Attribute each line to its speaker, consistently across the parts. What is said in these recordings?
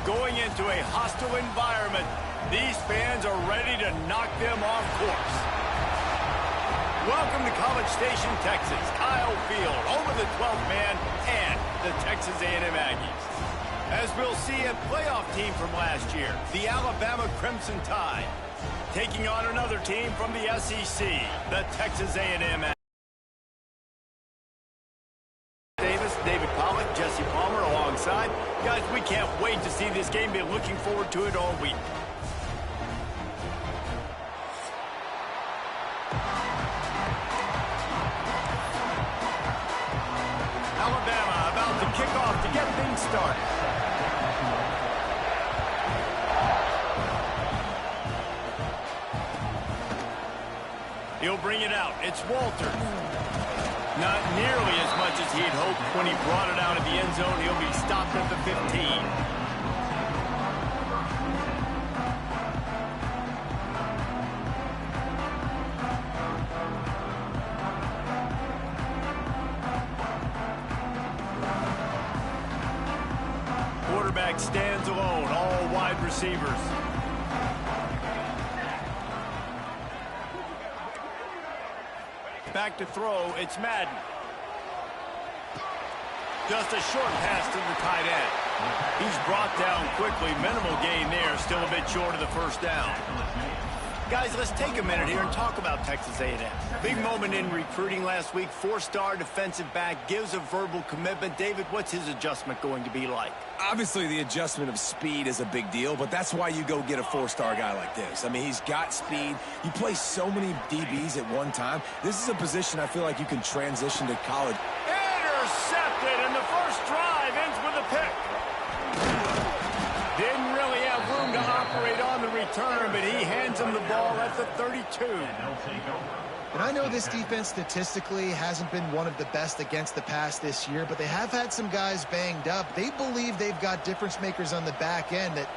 Speaker 1: going into a hostile environment. These fans are ready to knock them off course. Welcome to College Station, Texas. Kyle Field, home of the 12th man and the Texas A&M Aggies. As we'll see, a playoff team from last year, the Alabama Crimson Tide, taking on another team from the SEC, the Texas A&M Aggies. David Pollock, Jesse Palmer alongside. Guys, we can't wait to see this game. Been looking forward to it all week. Alabama about to kick off to get things started. He'll bring it out. It's Walter. Not nearly as much as he'd hoped when he brought it out of the end zone. He'll be stopped at the 15. Quarterback stands alone, all wide receivers. Back to throw, it's Madden. Just a short pass to the tight end. He's brought down quickly. Minimal gain there, still a bit short of the first down. Guys, let's take a minute here and talk about Texas A&M. Big moment in recruiting last week. Four-star defensive back gives a verbal commitment. David, what's his adjustment going to be like?
Speaker 2: Obviously, the adjustment of speed is a big deal, but that's why you go get a four-star guy like this. I mean, he's got speed. You play so many DBs at one time. This is a position I feel like you can transition to college.
Speaker 1: Intercepted, and the first drive ends with a pick. Didn't really have room to operate on the return, but he hands him the ball at the 32.
Speaker 3: And I know this defense statistically hasn't been one of the best against the pass this year, but they have had some guys banged up. They believe they've got difference makers on the back end that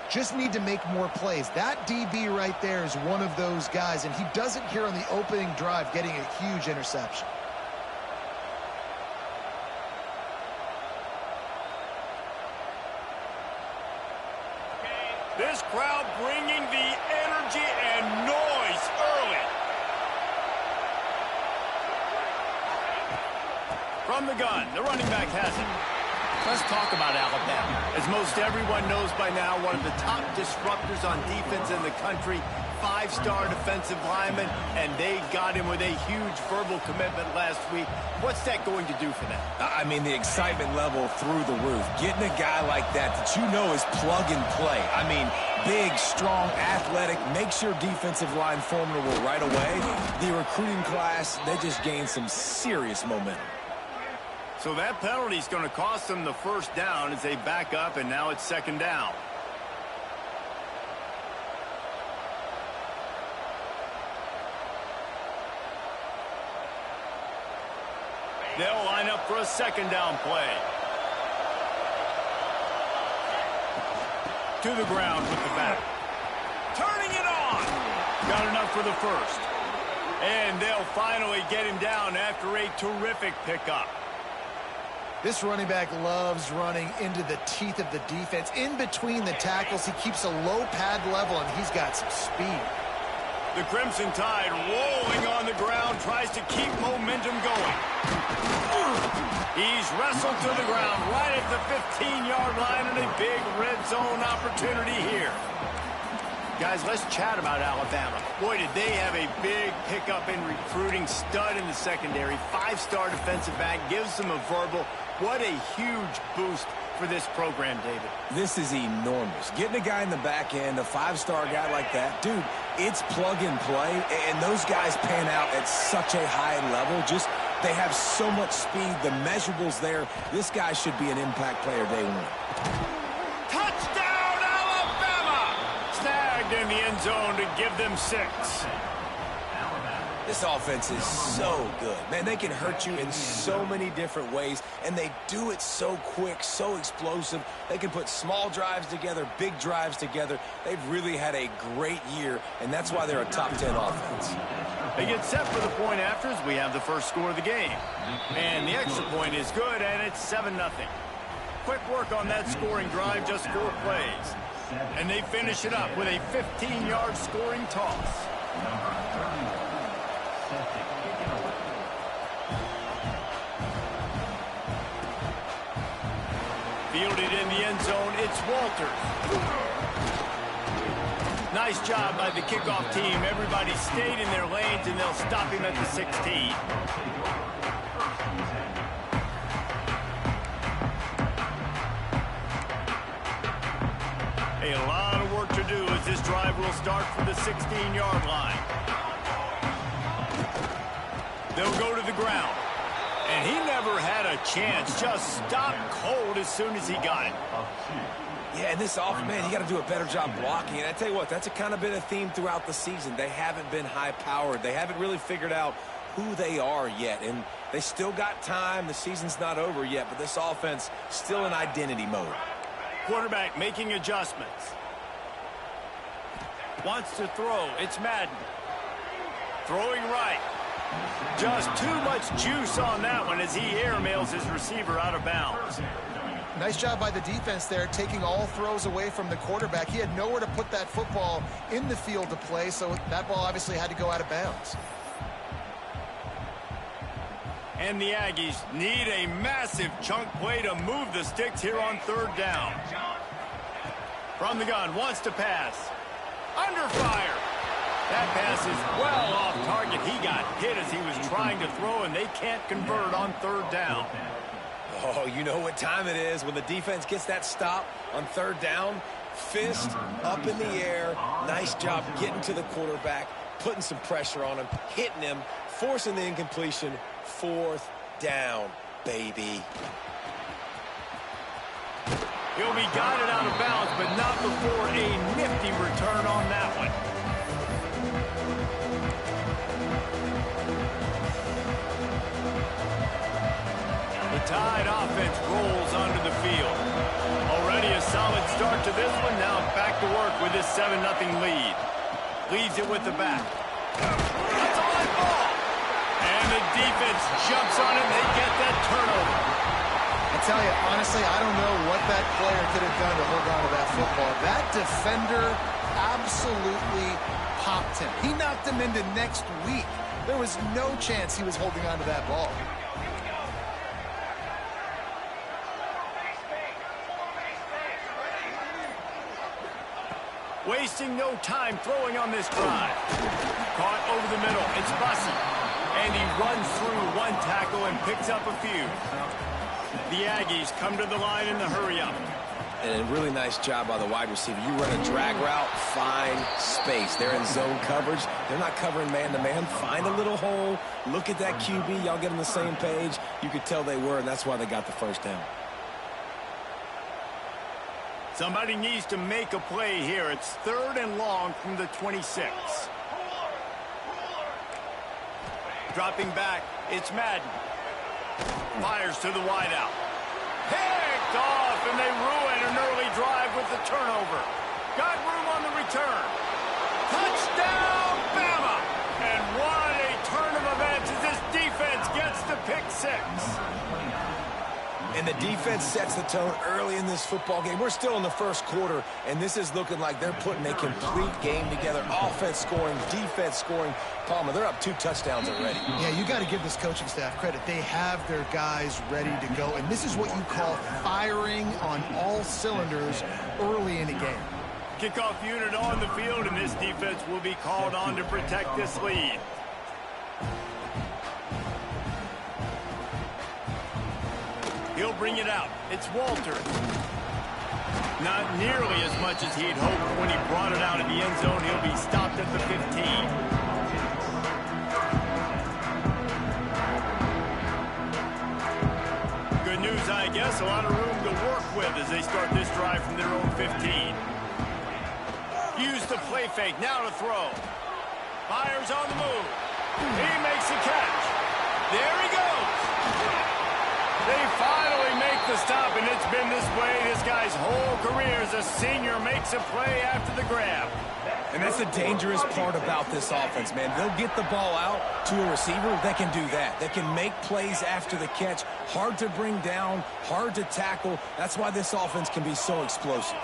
Speaker 3: just need to make more plays. That DB right there is one of those guys, and he does it here on the opening drive, getting a huge interception.
Speaker 1: This crowd bringing the energy and noise early. From the gun, the running back has it. Let's talk about Alabama. As most everyone knows by now, one of the top disruptors on defense in the country, five-star defensive lineman, and they got him with a huge verbal commitment last week. What's that going to do for them?
Speaker 2: I mean, the excitement level through the roof. Getting a guy like that you know is plug and play. I mean, big, strong, athletic, makes your defensive line formidable right away. The recruiting class, they just gained some serious momentum.
Speaker 1: So that penalty is going to cost them the first down as they back up, and now it's second down. They'll line up for a second down play. To the ground with the back. Turning it on. Got enough for the first. And they'll finally get him down after a terrific pickup.
Speaker 3: This running back loves running into the teeth of the defense. In between the tackles, he keeps a low pad level, and he's got some speed.
Speaker 1: The Crimson Tide rolling on the ground, tries to keep momentum going. He's wrestled to the ground right at the 15-yard line, and a big red zone opportunity here. Guys, let's chat about Alabama. Boy, did they have a big pickup in recruiting. Stud in the secondary. Five-star defensive back. Gives them a verbal. What a huge boost for this program, David.
Speaker 2: This is enormous. Getting a guy in the back end, a five-star guy like that, dude, it's plug and play, and those guys pan out at such a high level. Just, they have so much speed. The measurables there. This guy should be an impact player day one.
Speaker 1: Touchdown, Alabama! Snagged in the end zone to give them 6.
Speaker 2: This offense is so good. Man, they can hurt you in so many different ways, and they do it so quick, so explosive. They can put small drives together, big drives together. They've really had a great year, and that's why they're a top 10 offense.
Speaker 1: They get set for the point after as we have the first score of the game. And the extra point is good, and it's 7-0. quick work on that scoring drive, just 4 plays. And they finish it up with a 15-yard scoring toss. Fielded in the end zone, it's Walters. Nice job by the kickoff team. Everybody stayed in their lanes, and they'll stop him at the 16. A lot of work to do as this drive will start from the 16-yard line. They'll go to the ground. And he never had a chance. Just stopped cold as soon as he got it.
Speaker 2: Yeah, and this offense, man, you got to do a better job blocking. And I tell you what, that's kind of been a theme throughout the season. They haven't been high-powered. They haven't really figured out who they are yet. And they still got time. The season's not over yet, but this offense still in identity mode.
Speaker 1: Quarterback making adjustments. Wants to throw. It's Madden. Throwing right. Just too much juice on that one as he airmails his receiver out of bounds.
Speaker 3: Nice job by the defense there, taking all throws away from the quarterback. He had nowhere to put that football in the field to play, so that ball obviously had to go out of bounds.
Speaker 1: And the Aggies need a massive chunk play to move the sticks here on 3rd down. From the gun, wants to pass. Under fire. That pass is well off target. He got hit as he was trying to throw, and they can't convert on 3rd down.
Speaker 2: Oh, you know what time it is when the defense gets that stop on 3rd down. Fist up in the air. Nice job getting to the quarterback, putting some pressure on him, hitting him, forcing the incompletion. 4th down, baby.
Speaker 1: He'll be guided out of bounds, but not before a nifty return on that one. The Tide offense rolls onto the field. Already a solid start to this one. Now back to work with this 7-0 lead. Leaves it with the back. That's a live ball. And the defense jumps on it. They get that turnover.
Speaker 3: I tell you, honestly, I don't know what that player could have done to hold on to that football. That defender absolutely popped him. He knocked him into next week. There was no chance he was holding on to that ball.
Speaker 1: Wasting no time throwing on this drive. Caught over the middle. It's Bussey. And he runs through one tackle and picks up a few. The Aggies come to the line in the hurry-up.
Speaker 2: And a really nice job by the wide receiver. You run a drag route, find space. They're in zone coverage. They're not covering man-to-man. Find a little hole. Look at that QB. Y'all get on the same page. You could tell they were, and that's why they got the 1st down.
Speaker 1: Somebody needs to make a play here. It's 3rd and long from the 26. Dropping back, it's Madden. Fires to the wideout. Picked off, and they ruin an early drive with the turnover. Got room on the return. Touchdown, Bama! And what a turn of events as this defense gets the pick 6.
Speaker 2: And the defense sets the tone early in this football game. We're still in the 1st quarter, and this is looking like they're putting a complete game together. Offense scoring, defense scoring. Palmer, they're up 2 touchdowns already.
Speaker 3: Yeah, you got to give this coaching staff credit. They have their guys ready to go, and this is what you call firing on all cylinders early in the game.
Speaker 1: Kickoff unit on the field, and this defense will be called on to protect this lead. He'll bring it out. It's Walter. Not nearly as much as he'd hoped when he brought it out of the end zone. He'll be stopped at the 15. Good news, I guess. A lot of room to work with as they start this drive from their own 15. Use the play fake. Now to throw. Fires on the move. He makes a catch. There he goes. They finally make the stop, and it's been this way this guy's whole career as a senior makes a play after the grab.
Speaker 2: And that's the dangerous part about this offense, man. They'll get the ball out to a receiver. They can do that. They can make plays after the catch. Hard to bring down, hard to tackle. That's why this offense can be so explosive.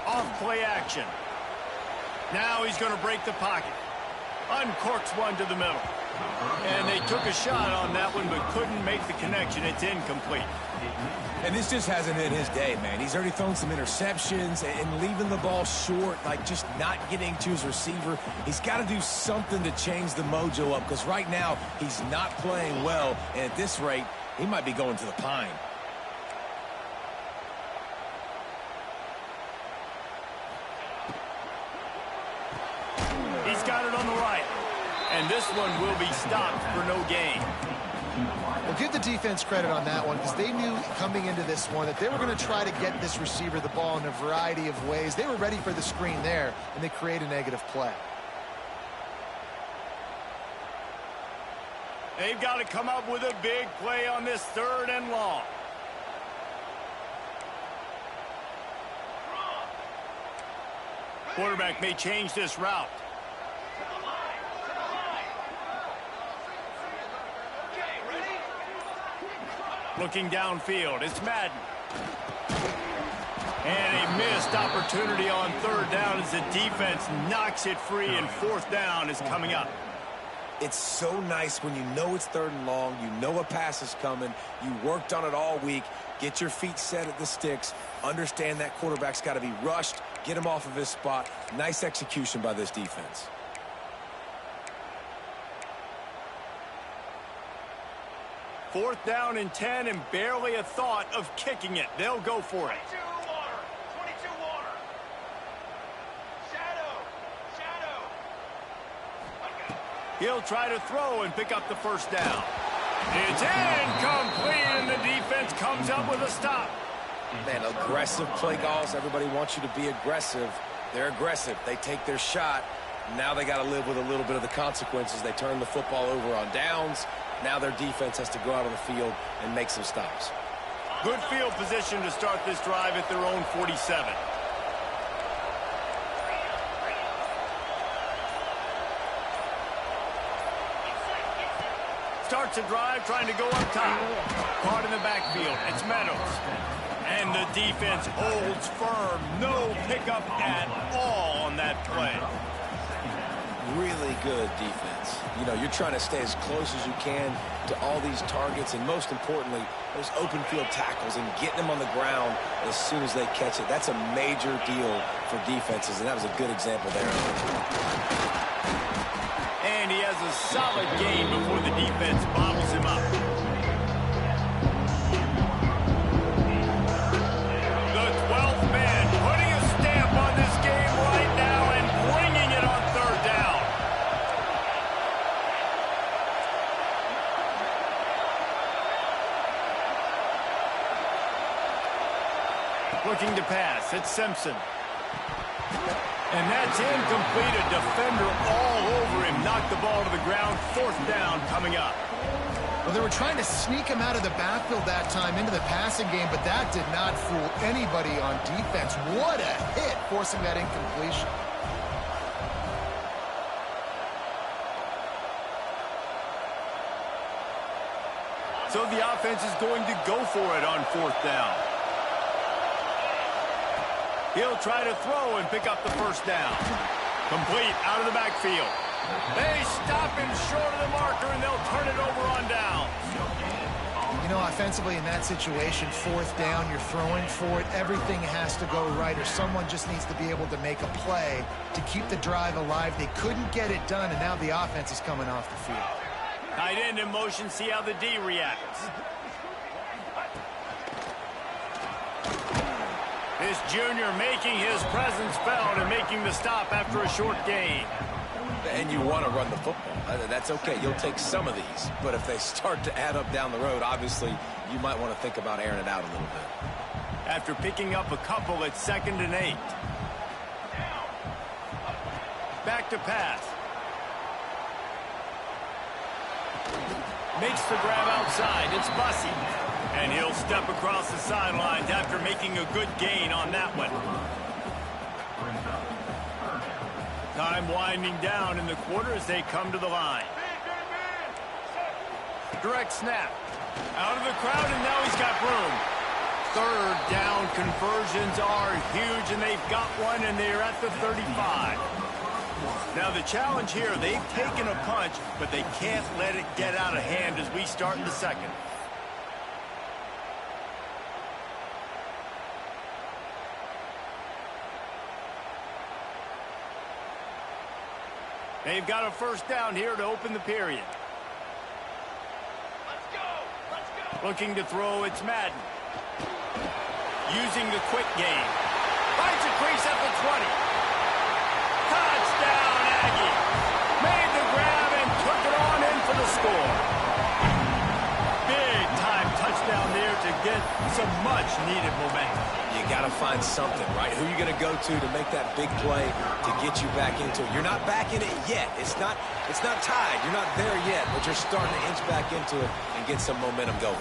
Speaker 1: Off play action. Now he's going to break the pocket. Uncorks one to the middle. And they took a shot on that one but couldn't make the connection. It's incomplete.
Speaker 2: And this just hasn't been his day, man. He's already thrown some interceptions and leaving the ball short, like just not getting to his receiver. He's got to do something to change the mojo up because right now he's not playing well. And at this rate, he might be going to the pine.
Speaker 1: He's got it on the right. And this one will be stopped for no gain.
Speaker 3: Well, give the defense credit on that one because they knew coming into this one that they were going to try to get this receiver the ball in a variety of ways. They were ready for the screen there, and they create a negative play.
Speaker 1: They've got to come up with a big play on this 3rd and long. Quarterback may change this route. Looking downfield, it's Madden. And a missed opportunity on 3rd down as the defense knocks it free, and 4th down is coming up.
Speaker 2: It's so nice when you know it's 3rd and long, you know a pass is coming, you worked on it all week, get your feet set at the sticks, understand that quarterback's got to be rushed, get him off of his spot. Nice execution by this defense.
Speaker 1: Fourth down and 10 and barely a thought of kicking it. They'll go for it.
Speaker 4: 22 water. Shadow.
Speaker 1: He'll try to throw and pick up the 1st down. It's incomplete, and the defense comes up with a stop.
Speaker 2: Man, aggressive play calls. Everybody wants you to be aggressive. They're aggressive. They take their shot. Now they got to live with a little bit of the consequences. They turn the football over on downs. Now their defense has to go out on the field and make some stops.
Speaker 1: Good field position to start this drive at their own 47. Starts a drive trying to go up top. Caught in the backfield. It's Meadows. And the defense holds firm. No pickup at all on that play.
Speaker 2: Really good defense. You know, you're trying to stay as close as you can to all these targets, and most importantly, those open field tackles and getting them on the ground as soon as they catch it. That's a major deal for defenses, and that was a good example there.
Speaker 1: And he has a solid gain before the defense bottles him up. The 12th man putting a stamp on this game right now and bringing it on 3rd down. Looking to pass. It's Simpson. And that's incomplete. A defender all over him. Knocked the ball to the ground. 4th down coming up.
Speaker 3: Well, they were trying to sneak him out of the backfield that time into the passing game, but that did not fool anybody on defense. What a hit, forcing that incompletion.
Speaker 1: So the offense is going to go for it on 4th down. He'll try to throw and pick up the 1st down. Complete out of the backfield. They stop him short of the marker, and they'll turn it over on down.
Speaker 3: You know, offensively in that situation, 4th down, you're throwing for it. Everything has to go right, or someone just needs to be able to make a play to keep the drive alive. They couldn't get it done, and now the offense is coming off the field.
Speaker 1: Tight end in motion, see how the D reacts. This junior making his presence felt and making the stop after a short gain.
Speaker 2: And you want to run the football. That's okay. You'll take some of these. But if they start to add up down the road, obviously, you might want to think about airing it out a little bit.
Speaker 1: After picking up a couple, it's 2nd and 8. Back to pass. Makes the grab outside. It's Bussey. And he'll step across the sidelines after making a good gain on that one. Time winding down in the quarter as they come to the line. Direct snap. Out of the crowd, and now he's got room. Third down conversions are huge, and they've got one, and they're at the 35. Now the challenge here, they've taken a punch, but they can't let it get out of hand as we start in the second. They've got a first down here to open the period.
Speaker 4: Let's go! Let's go!
Speaker 1: Looking to throw, it's Madden. Using the quick game. Finds a crease at the 20. Touchdown, Aggie. Made the grab and took it on in for the score. Big time touchdown there to get some much needed momentum.
Speaker 2: You got to find something, right? Who are you going to go to make that big play to get you back into it? You're not back in it yet. It's not tied. You're not there yet, but you're starting to inch back into it and get some momentum going.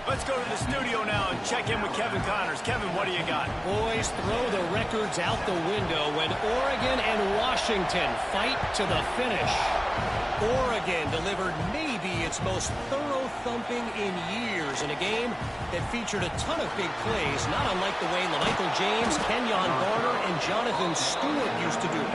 Speaker 1: Let's go to the studio now and check in with Kevin Connors. Kevin, what do you got?
Speaker 5: Boys, throw the records out the window when Oregon and Washington fight to the finish. Oregon delivered maybe its most thorough thumping in years in a game that featured a ton of big plays, not unlike the way Michael James, Kenyon Garner, and Jonathan Stewart used to do it.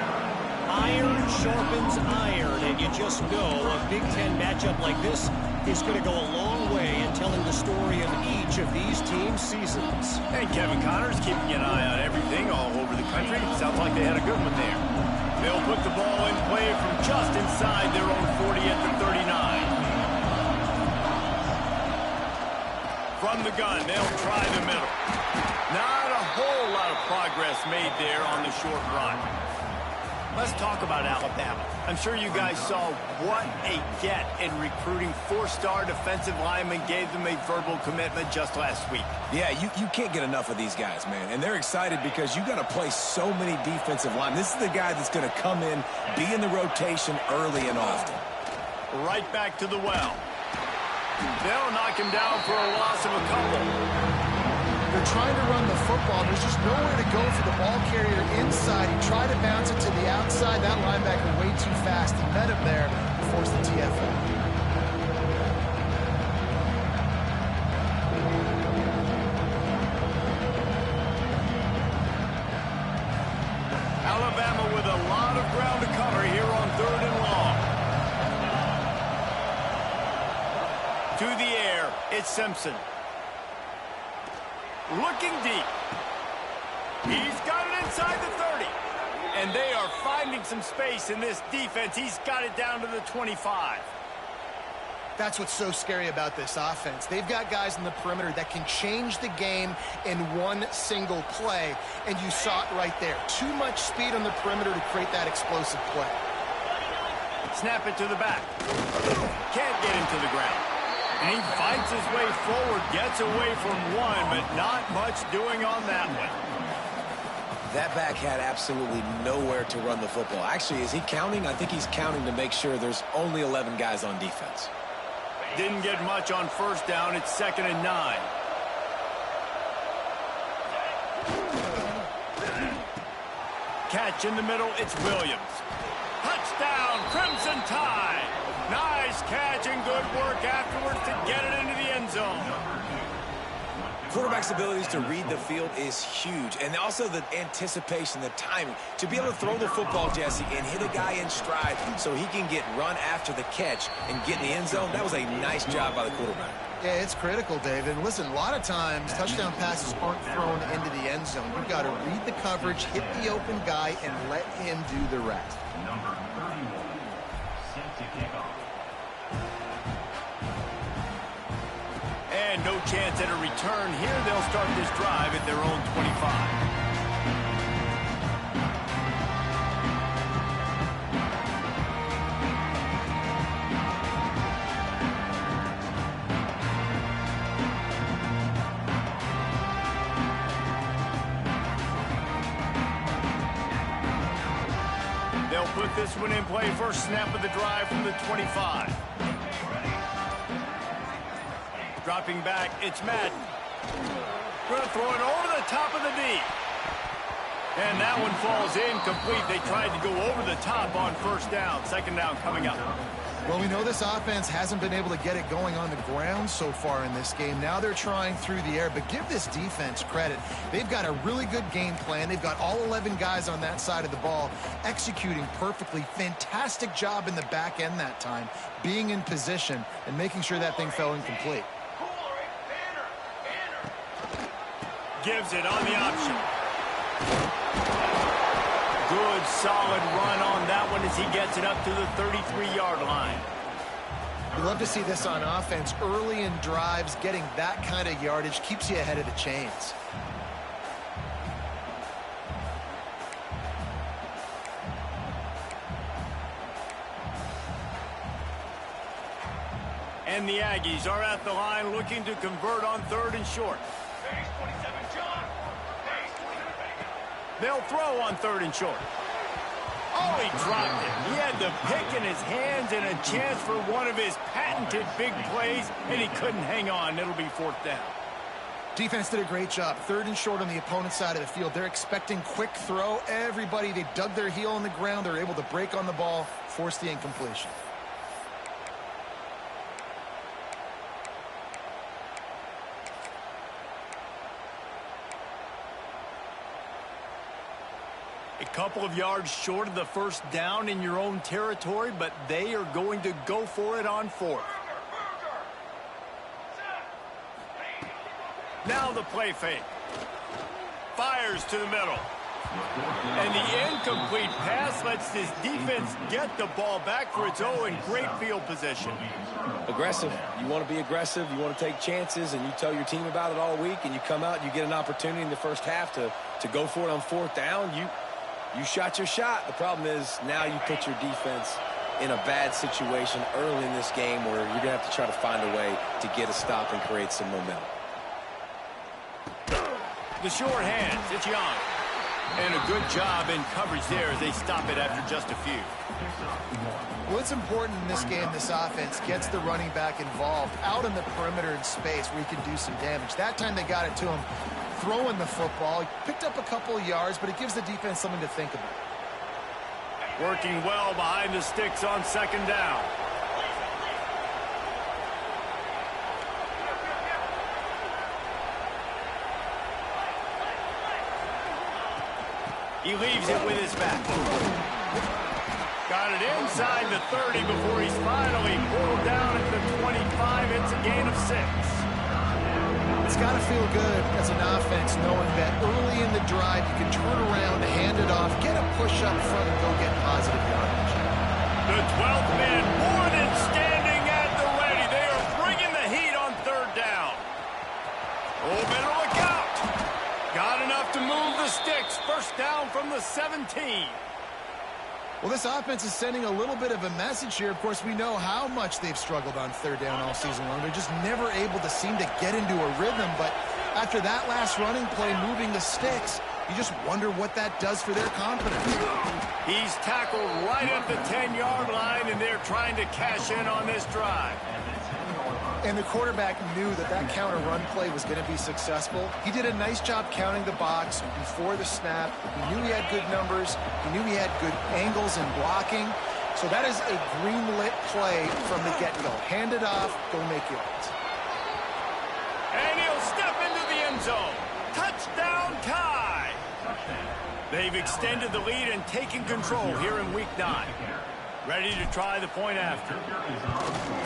Speaker 5: Iron sharpens iron, and you just know a Big Ten matchup like this is going to go a long way in telling the story of each of these teams' seasons.
Speaker 1: And Kevin Connors keeping an eye on everything all over the country. Sounds like they had a good one there. They'll put the ball in play from just inside their own 40 at the 39. From the gun, they'll try the middle. Not a whole lot of progress made there on the short run. Let's talk about Alabama. I'm sure you guys saw what a get in recruiting. Four-star defensive linemen gave them a verbal commitment just last week.
Speaker 2: Yeah, you can't get enough of these guys, man. And they're excited because you got to play so many defensive linemen. This is the guy that's going to come in, be in the rotation early and often.
Speaker 1: Right back to the well. They'll knock him down for a loss of a couple.
Speaker 3: They're trying to run the football. There's just nowhere to go for the ball carrier inside. He tried to bounce it to the outside. That linebacker way too fast. He met him there and forced the TFL.
Speaker 1: Alabama with a lot of ground to cover here on 3rd and long. To the air, it's Simpson. Looking deep. He's got it inside the 30. And they are finding some space in this defense. He's got it down to the 25.
Speaker 3: That's what's so scary about this offense. They've got guys in the perimeter that can change the game in one single play. And you saw it right there. Too much speed on the perimeter to create that explosive play.
Speaker 1: Snap it to the back. Can't get him to the ground. And he fights his way forward, gets away from one, but not much doing on that one.
Speaker 2: That back had absolutely nowhere to run the football. Actually, is he counting? I think he's counting to make sure there's only 11 guys on defense.
Speaker 1: Didn't get much on first down. It's 2nd and 9. Catch in the middle. It's Williams. Touchdown, Crimson Tide. Nice catch and good work afterwards to get it into the end zone.
Speaker 2: Quarterback's abilities to read the field is huge, and also the anticipation, the timing. To be able to throw the football, Jesse, and hit a guy in stride so he can get run after the catch and get in the end zone, that was a nice job by the quarterback.
Speaker 3: Yeah, it's critical, David. And listen, a lot of times touchdown passes aren't thrown into the end zone. You've got to read the coverage, hit the open guy, and let him do the rest.
Speaker 6: Number 31, set to kick off.
Speaker 1: And no chance at a return here. They'll start this drive at their own 25. They'll put this one in play. First snap of the drive from the 25. Dropping back, it's Madden. Going to throw it over the top of the D. And that one falls incomplete. They tried to go over the top on first down. Second down coming up.
Speaker 3: Well, we know this offense hasn't been able to get it going on the ground so far in this game. Now they're trying through the air, but give this defense credit. They've got a really good game plan. They've got all 11 guys on that side of the ball executing perfectly. Fantastic job in the back end that time, being in position and making sure that thing fell incomplete.
Speaker 1: Gives it on the option. Good, solid run on that one as he gets it up to the 33-yard line.
Speaker 3: You love to see this on offense. Early in drives, getting that kind of yardage keeps you ahead of the chains.
Speaker 1: And the Aggies are at the line looking to convert on 3rd and short. They'll throw on 3rd and short. Oh, he dropped it. He had the pick in his hands and a chance for one of his patented big plays, and he couldn't hang on. It'll be 4th down.
Speaker 3: Defense did a great job. 3rd and short on the opponent's side of the field. They're expecting quick throw. Everybody, they dug their heel on the ground. They're able to break on the ball, force the incompletion.
Speaker 1: A couple of yards short of the first down in your own territory, but they are going to go for it on 4th. Now the play fake. Fires to the middle. And the incomplete pass lets this defense get the ball back for its own great field position.
Speaker 2: Aggressive. You want to be aggressive. You want to take chances, and you tell your team about it all week, and you come out and you get an opportunity in the first half to go for it on 4th down. You shot your shot. The problem is now you put your defense in a bad situation early in this game where you're going to have to try to find a way to get a stop and create some momentum.
Speaker 1: The short hands, it's Young. And a good job in coverage there as they stop it after just a few.
Speaker 3: Well, it's important in this game this offense gets the running back involved out in the perimeter in space where he can do some damage. That time they got it to him throwing the football. He picked up a couple of yards, but it gives the defense something to think about.
Speaker 1: Working well behind the sticks on 2nd down. He leaves it with his back. Got it inside the 30 before he's finally pulled down at the 25. It's a gain of 6.
Speaker 3: It's got to feel good as an offense knowing that early in the drive you can turn around, hand it off, get a push up front, and go get positive yardage.
Speaker 1: The 12th man more than standing at the ready. They are bringing the heat on 3rd down. Oh, better look out. Got enough to move the sticks. First down from the 17.
Speaker 3: Well, this offense is sending a little bit of a message here. Of course, we know how much they've struggled on 3rd down all season long. They're just never able to seem to get into a rhythm. But after that last running play, moving the sticks, you just wonder what that does for their confidence.
Speaker 1: He's tackled right at the 10-yard line, and they're trying to cash in on this drive.
Speaker 3: And the quarterback knew that that counter run play was going to be successful. He did a nice job counting the box before the snap. He knew he had good numbers. He knew he had good angles and blocking. So that is a green-lit play from the get-go. Hand it off, go make yards.
Speaker 1: And he'll step into the end zone. Touchdown tie. They've extended the lead and taken control here in Week 9. Ready to try the point after.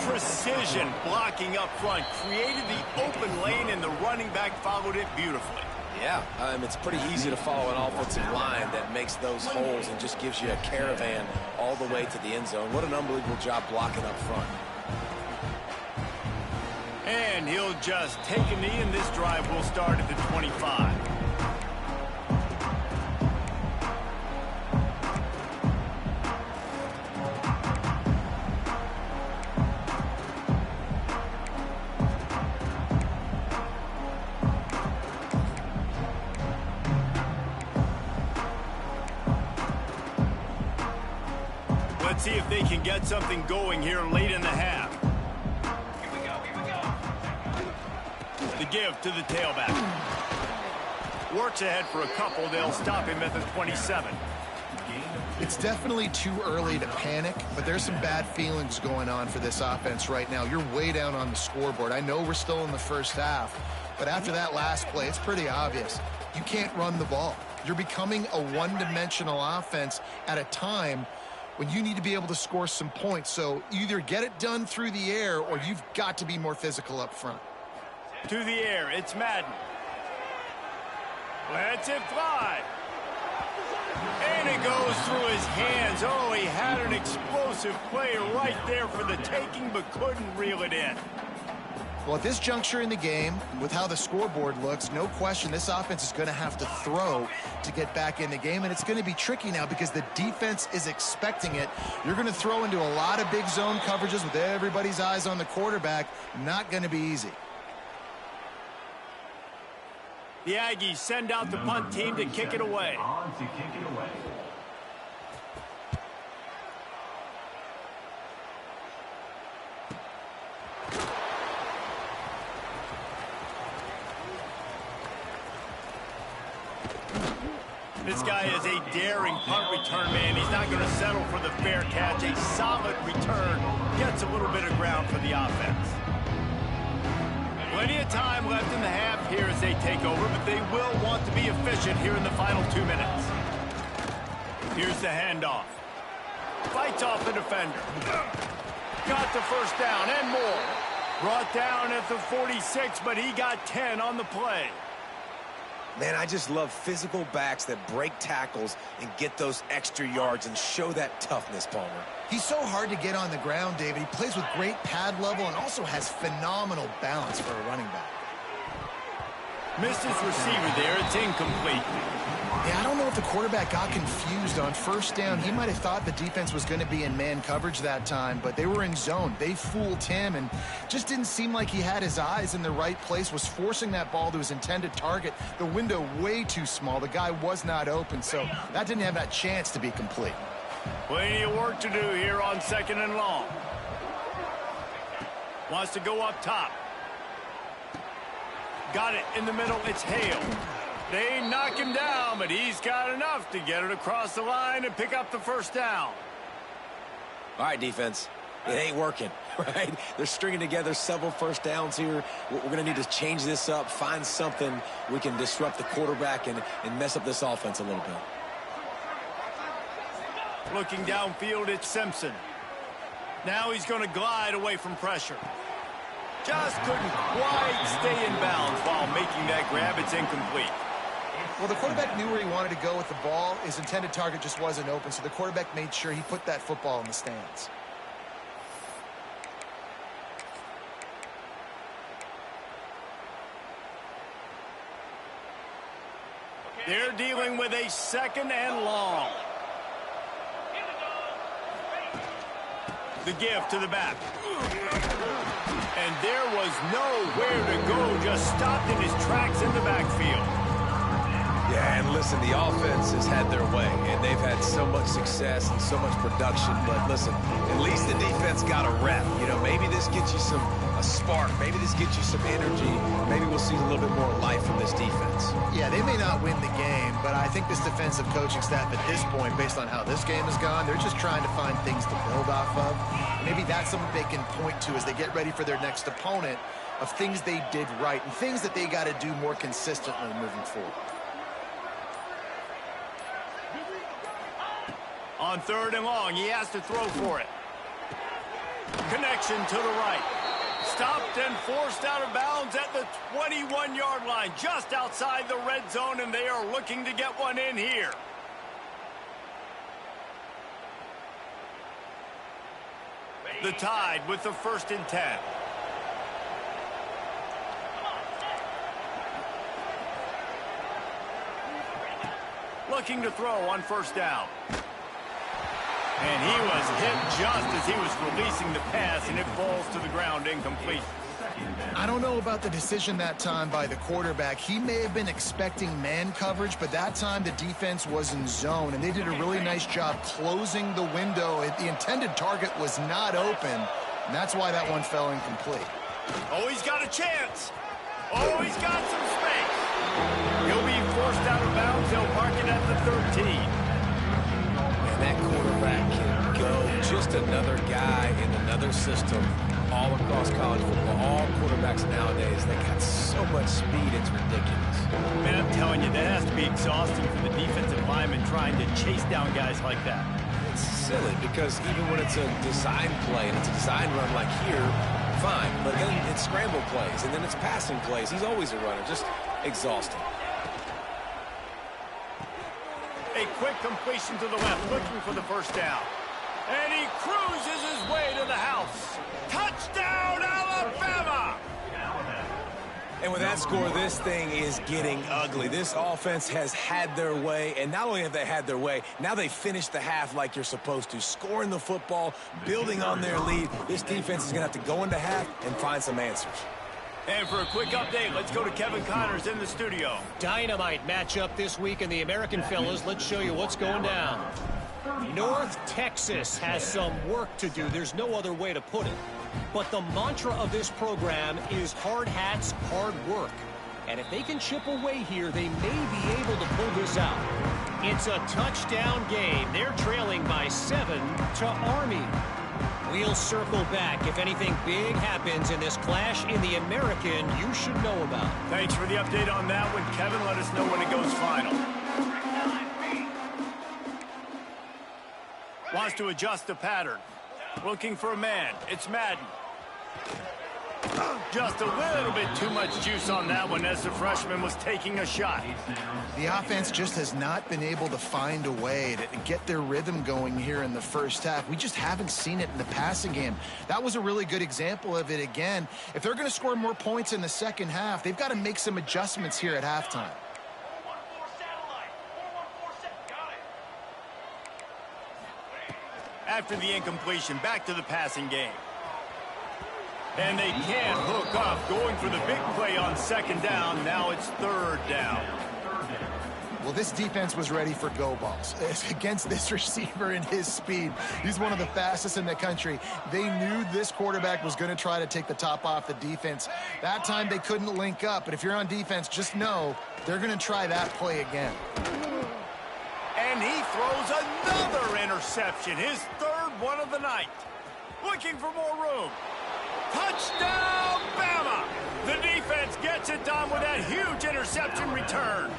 Speaker 1: Precision blocking up front. Created the open lane, and the running back followed it beautifully.
Speaker 2: Yeah, it's pretty easy to follow an offensive line that makes those holes and just gives you a caravan all the way to the end zone. What an unbelievable job blocking up front.
Speaker 1: And he'll just take a knee, and this drive will start at the 25. Let's see if they can get something going here late in the half.
Speaker 4: Here we go, here we go.
Speaker 1: give to the tailback. Works ahead for a couple. They'll stop him at the 27.
Speaker 3: It's definitely too early to panic, but there's some bad feelings going on for this offense right now. You're way down on the scoreboard. I know we're still in the first half, but after that last play, it's pretty obvious. You can't run the ball. You're becoming a one-dimensional offense at a time when you need to be able to score some points. So either get it done through the air or you've got to be more physical up front.
Speaker 1: To the air, it's Madden. Lets it fly. And it goes through his hands. Oh, he had an explosive play right there for the taking, but couldn't reel it in.
Speaker 3: Well, at this juncture in the game, with how the scoreboard looks, no question this offense is going to have to throw to get back in the game, and it's going to be tricky now because the defense is expecting it. You're going to throw into a lot of big zone coverages with everybody's eyes on the quarterback. Not going to be easy.
Speaker 1: The Aggies send out the punt team to kick it away.
Speaker 6: On to kick it away.
Speaker 1: This guy is a daring punt return man. He's not going to settle for the fair catch. A solid return gets a little bit of ground for the offense. Plenty of time left in the half here as they take over, but they will want to be efficient here in the final 2 minutes. Here's the handoff. Fights off the defender. Got the first down and more. Brought down at the 46, but he got 10 on the play.
Speaker 2: Man, I just love physical backs that break tackles and get those extra yards and show that toughness, Palmer.
Speaker 3: He's so hard to get on the ground, David. He plays with great pad level and also has phenomenal balance for a running back.
Speaker 1: Missed his receiver there. It's incomplete.
Speaker 3: Yeah, I don't know if the quarterback got confused on first down. He might have thought the defense was going to be in man coverage that time, but they were in zone. They fooled him and just didn't seem like he had his eyes in the right place, was forcing that ball to his intended target. The window way too small. The guy was not open, so that didn't have that chance to be complete.
Speaker 1: Plenty of work to do here on 2nd and long. Wants to go up top. Got it in the middle. It's Hale. They knock him down, but he's got enough to get it across the line and pick up the first down.
Speaker 2: All right, defense. It ain't working, right? They're stringing together several first downs here. We're going to need to change this up, find something we can disrupt the quarterback and mess up this offense a little bit.
Speaker 1: Looking downfield, it's Simpson. Now he's going to glide away from pressure. Just couldn't quite stay in bounds while making that grab. It's incomplete.
Speaker 3: Well, the quarterback knew where he wanted to go with the ball. His intended target just wasn't open, so the quarterback made sure he put that football in the stands.
Speaker 1: They're dealing with a 2nd and long. The give to the back. And there was nowhere to go, just stopped in his tracks in the backfield.
Speaker 2: Yeah, and listen, the offense has had their way, and they've had so much success and so much production. But listen, at least the defense got a rep. You know, maybe this gets you a spark. Maybe this gets you some energy. Maybe we'll see a little bit more life from this defense.
Speaker 3: Yeah, they may not win the game, but I think this defensive coaching staff at this point, based on how this game has gone, they're just trying to find things to build off of. Maybe that's something they can point to as they get ready for their next opponent, of things they did right and things that they got to do more consistently moving forward.
Speaker 1: On 3rd and long, he has to throw for it. Connection to the right. Stopped and forced out of bounds at the 21-yard line, just outside the red zone, and they are looking to get one in here. The Tide with the 1st and 10. Looking to throw on 1st down. And he was hit just as he was releasing the pass, and it falls to the ground incomplete.
Speaker 3: I don't know about the decision that time by the quarterback. He may have been expecting man coverage, but that time the defense was in zone, and they did a really nice job closing the window. The intended target was not open, and that's why that one fell incomplete.
Speaker 1: Oh, he's got a chance. Oh, he's got some space. He'll be forced out of bounds. They'll park it at the 13.
Speaker 2: And that quarterback can go. Just another guy in another system all across college football. All quarterbacks nowadays, they got so much speed, it's ridiculous.
Speaker 1: Man, I'm telling you, that has to be exhausting for the defensive lineman trying to chase down guys like that.
Speaker 2: It's silly because even when it's a design play and it's a design run like here, fine. But then it's scramble plays and then it's passing plays. He's always a runner. Just exhausting.
Speaker 1: A quick completion to the left, looking for the first down. And he cruises his way to the house. Touchdown, Alabama!
Speaker 2: And with that score, this thing is getting ugly. This offense has had their way, and not only have they had their way, now they finished the half like you're supposed to, scoring the football, building on their lead. This defense is going to have to go into half and find some answers.
Speaker 1: And for a quick update, let's go to Kevin Connors in the studio.
Speaker 5: Dynamite matchup this week in the American, fellas. Let's show you what's going down. North Texas has some work to do. There's no other way to put it. But the mantra of this program is hard hats, hard work. And if they can chip away here, they may be able to pull this out. It's a touchdown game. They're trailing by 7 to Army. We'll circle back if anything big happens in this clash in the American you should know about.
Speaker 1: Thanks for the update on that one, Kevin. Let us know when it goes final. Wants to adjust the pattern. Looking for a man. It's Madden. Just a little bit too much juice on that one as the freshman was taking a shot.
Speaker 3: The offense just has not been able to find a way to get their rhythm going here in the first half. We just haven't seen it in the passing game. That was a really good example of it again. If they're going to score more points in the second half, they've got to make some adjustments here at halftime.
Speaker 1: After the incompletion, back to the passing game. And they can't hook up, going for the big play on second down. Now it's third down.
Speaker 3: Well, this defense was ready for go balls. Against this receiver and his speed, he's one of the fastest in the country. They knew this quarterback was going to try to take the top off the defense. That time they couldn't link up, but if you're on defense, just know they're going to try that play again.
Speaker 1: And he throws another interception, his third one of the night. Looking for more room. Touchdown, Bama! The defense gets it done with that huge interception return.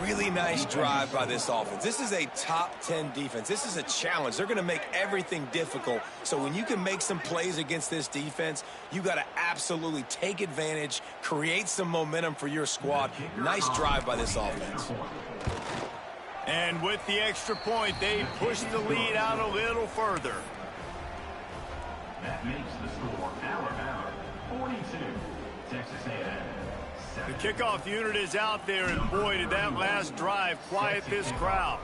Speaker 2: Really nice drive by this offense. This is a top 10 defense. This is a challenge. They're going to make everything difficult. So when you can make some plays against this defense, you got to absolutely take advantage, create some momentum for your squad. Nice drive by this offense.
Speaker 1: And with the extra point, they push the lead out a little further.
Speaker 6: That makes the score Alabama 42, Texas A&M.
Speaker 1: The kickoff unit is out there, and boy, did that last drive quiet this crowd.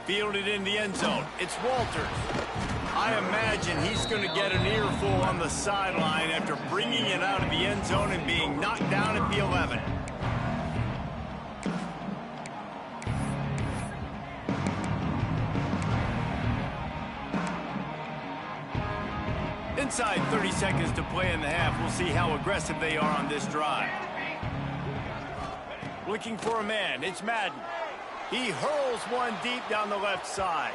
Speaker 1: Fielded in the end zone. It's Walters. I imagine he's going to get an earful on the sideline after bringing it out of the end zone and being knocked down at the 11. Inside 30 seconds to play in the half. We'll see how aggressive they are on this drive. Looking for a man. It's Madden. He hurls one deep down the left side.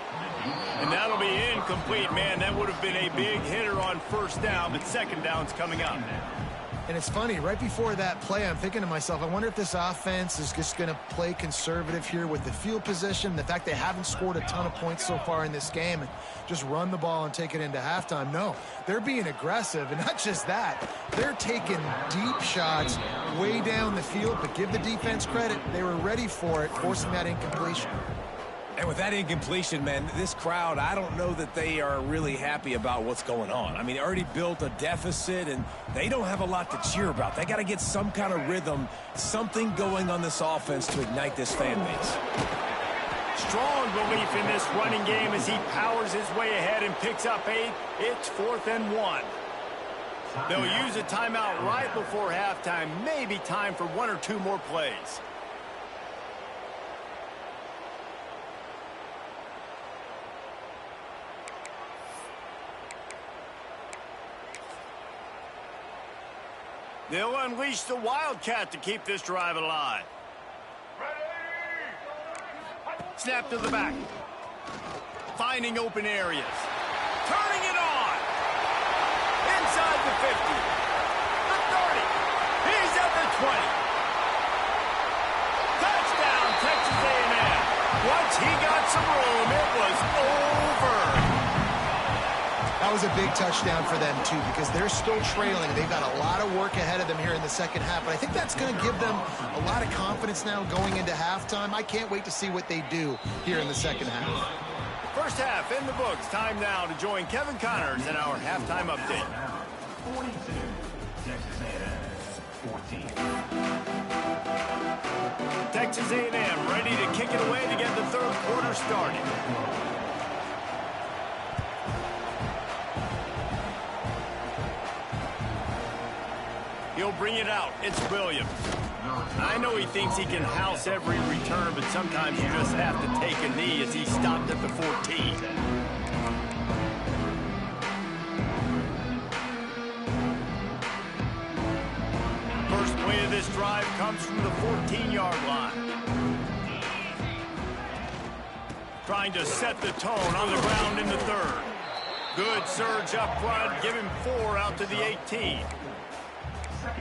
Speaker 1: And that'll be incomplete, man. That would have been a big hitter on first down, but second down's coming up.
Speaker 3: And it's funny, right before that play, I'm thinking to myself, I wonder if this offense is just going to play conservative here with the field position, the fact they haven't scored a ton of points so far in this game, and just run the ball and take it into halftime. No, they're being aggressive, and not just that, they're taking deep shots way down the field, but give the defense credit. They were ready for it, forcing that incompletion.
Speaker 2: And with that incompletion, man, this crowd, I don't know that they are really happy about what's going on. I mean, they already built a deficit, and they don't have a lot to cheer about. They got to get some kind of rhythm, something going on this offense to ignite this fan base.
Speaker 1: Strong belief in this running game as he powers his way ahead and picks up 8. It's 4th and 1. They'll use a timeout right before halftime. Maybe time for 1 or 2 more plays. They'll unleash the Wildcat to keep this drive alive. Snap to the back. Finding open areas. Turning it on. Inside the 50. The 30. He's at the 20. Touchdown, Texas A&M. Once he got some room, it was over.
Speaker 3: That was a big touchdown for them, too, because they're still trailing. They've got a lot of work ahead of them here in the second half, but I think that's going to give them a lot of confidence now going into halftime. I can't wait to see what they do here in the second half.
Speaker 1: First half in the books. Time now to join Kevin Connors in our halftime update.
Speaker 6: 42, Texas A&M 14.
Speaker 1: Texas A&M ready to kick it away to get the third quarter started. He'll bring it out. It's Williams. I know he thinks he can house every return, but sometimes you just have to take a knee as he stopped at the 14. First play of this drive comes from the 14-yard line. Trying to set the tone on the ground in the third. Good surge up front. Give him 4 out to the 18.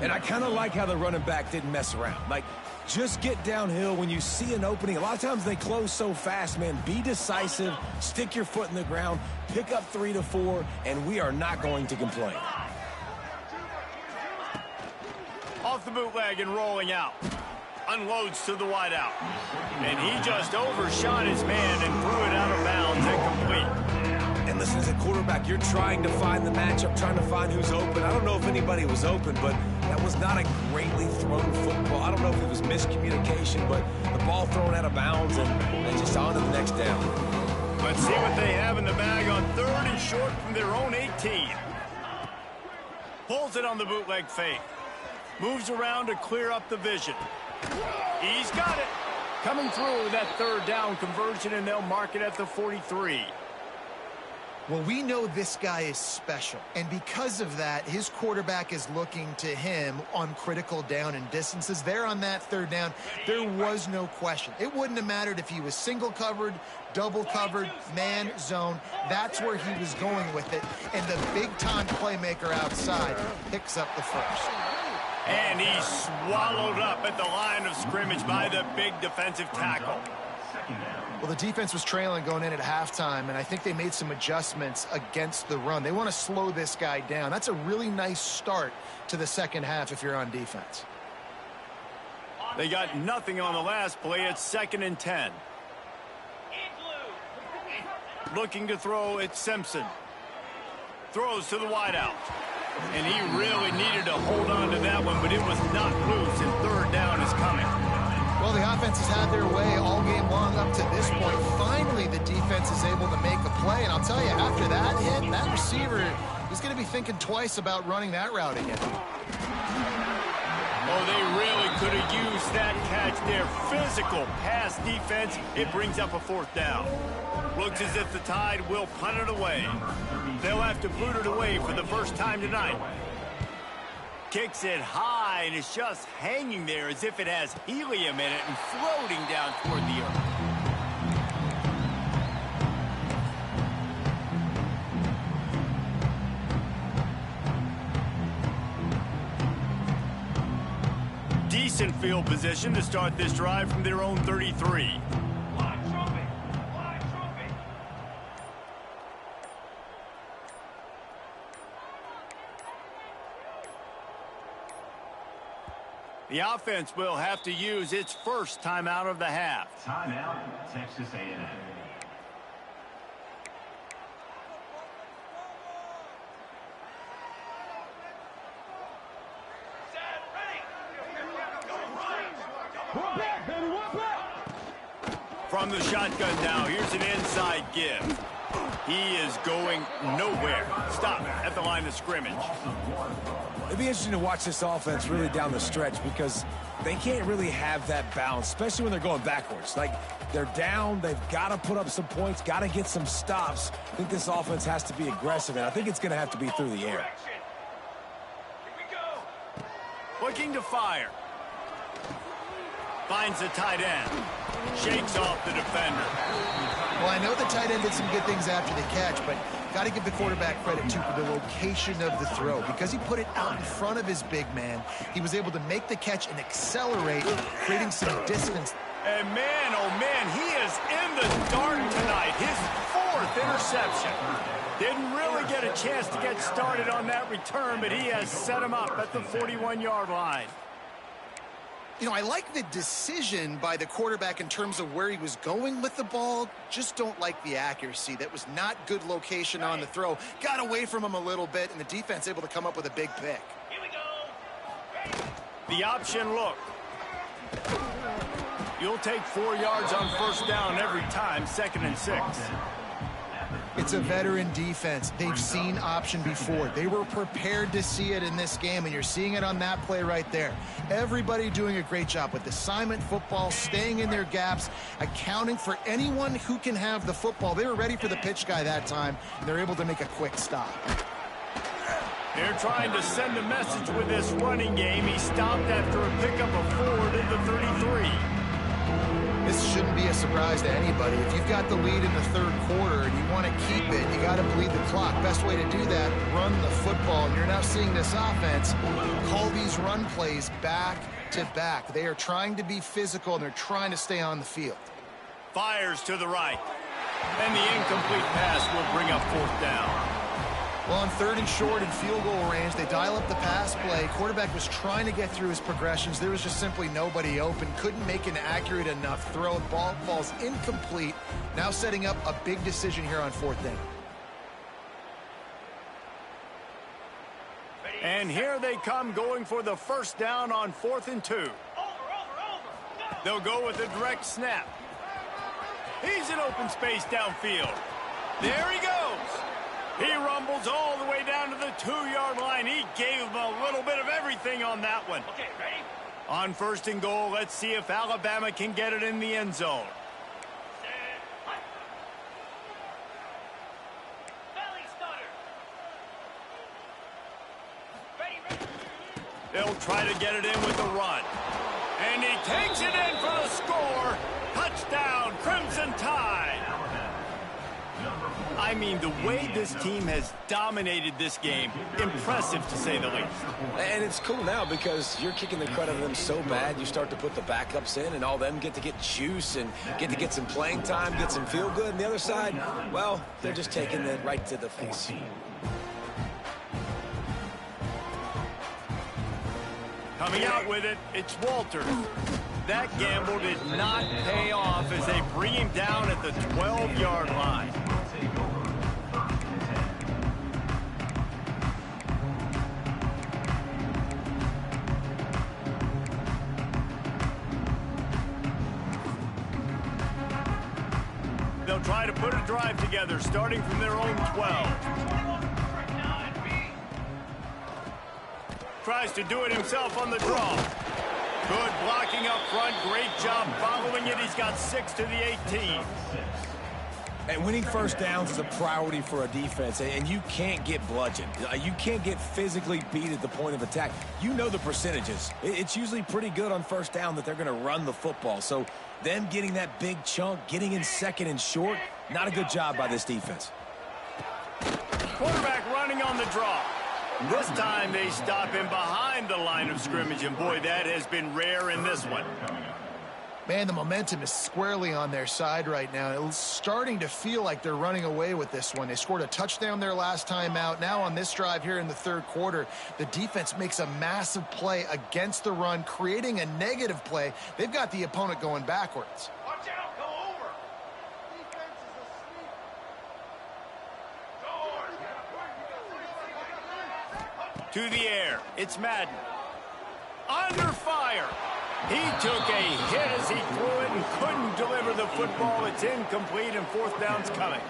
Speaker 2: And I kind of like how the running back didn't mess around. Like, just get downhill when you see an opening. A lot of times they close so fast, man. Be decisive, stick your foot in the ground, pick up 3 to 4, and we are not going to complain.
Speaker 1: Off the bootleg and rolling out. Unloads to the wideout. And he just overshot his man and threw it out of bounds and complete.
Speaker 2: And listen, as a quarterback, you're trying to find the matchup, trying to find who's open. I don't know if anybody was open, but that was not a greatly thrown football. I don't know if it was miscommunication, but the ball thrown out of bounds and just on to the next down.
Speaker 1: Let's see what they have in the bag on 3rd and short from their own 18. Pulls it on the bootleg fake. Moves around to clear up the vision. He's got it. Coming through with that 3rd down conversion, and they'll mark it at the 43.
Speaker 3: Well, we know this guy is special, and because of that, his quarterback is looking to him on critical down and distances. There on that 3rd down, there was no question. It wouldn't have mattered if he was single covered, double covered, man, zone. That's where he was going with it, and the big-time playmaker outside picks up the first.
Speaker 1: And he's swallowed up at the line of scrimmage by the big defensive tackle.
Speaker 3: Well, the defense was trailing going in at halftime, and I think they made some adjustments against the run. They want to slow this guy down. That's a really nice start to the second half if you're on defense.
Speaker 1: They got nothing on the last play. It's 2nd and 10. Looking to throw, it's Simpson. Throws to the wideout. And he really needed to hold on to that one, but it was not loose, and 3rd down is coming.
Speaker 3: Well, the offense has had their way all game long up to this point. Finally, the defense is able to make a play, and I'll tell you, after that hit, that receiver is going to be thinking twice about running that route again.
Speaker 1: Oh, they really could have used that catch there. Physical pass defense. It brings up a 4th down. Looks as if the Tide will punt it away. They'll have to boot it away for the first time tonight. Kicks it high, and it's just hanging there as if it has helium in it and floating down toward the earth. Decent field position to start this drive from their own 33. The offense will have to use its first timeout of the half.
Speaker 6: Timeout, Texas A&M.
Speaker 1: From the shotgun now, here's an inside give. He is going nowhere. Stop at the line of scrimmage.
Speaker 2: It'd be interesting to watch this offense really down the stretch because they can't really have that balance, especially when they're going backwards. Like, they're down, they've got to put up some points, got to get some stops. I think this offense has to be aggressive, and I think it's going to have to be through the air.
Speaker 1: Looking to fire. Finds the tight end. Shakes off the defender.
Speaker 3: Well, I know the tight end did some good things after the catch, but got to give the quarterback credit, too, for the location of the throw. Because he put it out in front of his big man, he was able to make the catch and accelerate, creating some distance.
Speaker 1: And man, oh man, he is in the dark tonight. His 4th interception. Didn't really get a chance to get started on that return, but he has set him up at the 41-yard line.
Speaker 3: You know, I like the decision by the quarterback in terms of where he was going with the ball. Just don't like the accuracy. That was not good location on the throw. Got away from him a little bit, and the defense able to come up with a big pick.
Speaker 4: Here we go.
Speaker 1: The option look. You'll take 4 yards on first down every time, 2nd and 6.
Speaker 3: It's a veteran defense. They've seen option before. They were prepared to see it in this game, and you're seeing it on that play right there. Everybody doing a great job with assignment football, staying in their gaps, accounting for anyone who can have the football. They were ready for the pitch guy that time, and they're able to make a quick stop.
Speaker 1: They're trying to send a message with this running game. He stopped after a pickup of 4 at the 33.
Speaker 3: This shouldn't be a surprise to anybody. If you've got the lead in the 3rd quarter and you want to keep it, you got to bleed the clock. Best way to do that, run the football. And you're now seeing this offense call these run plays back to back. They are trying to be physical, and they're trying to stay on the field.
Speaker 1: Fires to the right. And the incomplete pass will bring up 4th down.
Speaker 3: Well, on 3rd and short and field goal range, they dial up the pass play. Quarterback was trying to get through his progressions. There was just simply nobody open. Couldn't make an accurate enough throw. Ball falls incomplete. Now setting up a big decision here on 4th down.
Speaker 1: And here they come going for the first down on 4th and 2.
Speaker 4: Over.
Speaker 1: They'll go with a direct snap. He's in open space downfield. There he goes. He rumbles all the way down to the 2-yard line. He gave him a little bit of everything on that one.
Speaker 4: Okay, ready?
Speaker 1: On 1st and goal, let's see if Alabama can get it in the end zone.
Speaker 4: Set. Hut. Belly stutter. Ready.
Speaker 1: They'll try to get it in with the run. And he takes it in for the score. Touchdown, Crimson Tide. I mean, the way this team has dominated this game, impressive to say the least.
Speaker 2: And it's cool now because you're kicking the crud out of them so bad, you start to put the backups in, and all them get to get juice and get some playing time, get some feel good. And the other side, well, they're just taking it right to the face.
Speaker 1: Coming out with it, it's Walters. That gamble did not pay off as they bring him down at the 12-yard line. They'll try to put a drive together, starting from their own 12. Tries to do it himself on the draw. Good blocking up front. Great job following it. He's got 6 to the 18.
Speaker 2: And winning first downs is a priority for a defense, and you can't get bludgeoned. You can't get physically beat at the point of attack. You know the percentages. It's usually pretty good on first down that they're going to run the football. So them getting that big chunk, getting in 2nd and short, not a good job by this defense.
Speaker 1: Quarterback running on the draw. This time they stop him behind the line of scrimmage, and boy, that has been rare in this one.
Speaker 3: Man, the momentum is squarely on their side right now. It's starting to feel like they're running away with this one. They scored a touchdown their last time out. Now on this drive here in the 3rd quarter, the defense makes a massive play against the run, creating a negative play. They've got the opponent going backwards.
Speaker 4: Watch out, go over. Defense is asleep.
Speaker 1: To the air, it's Madden. Under fire. He took a hit as he threw it and couldn't deliver the football. It's incomplete, and 4th down's coming.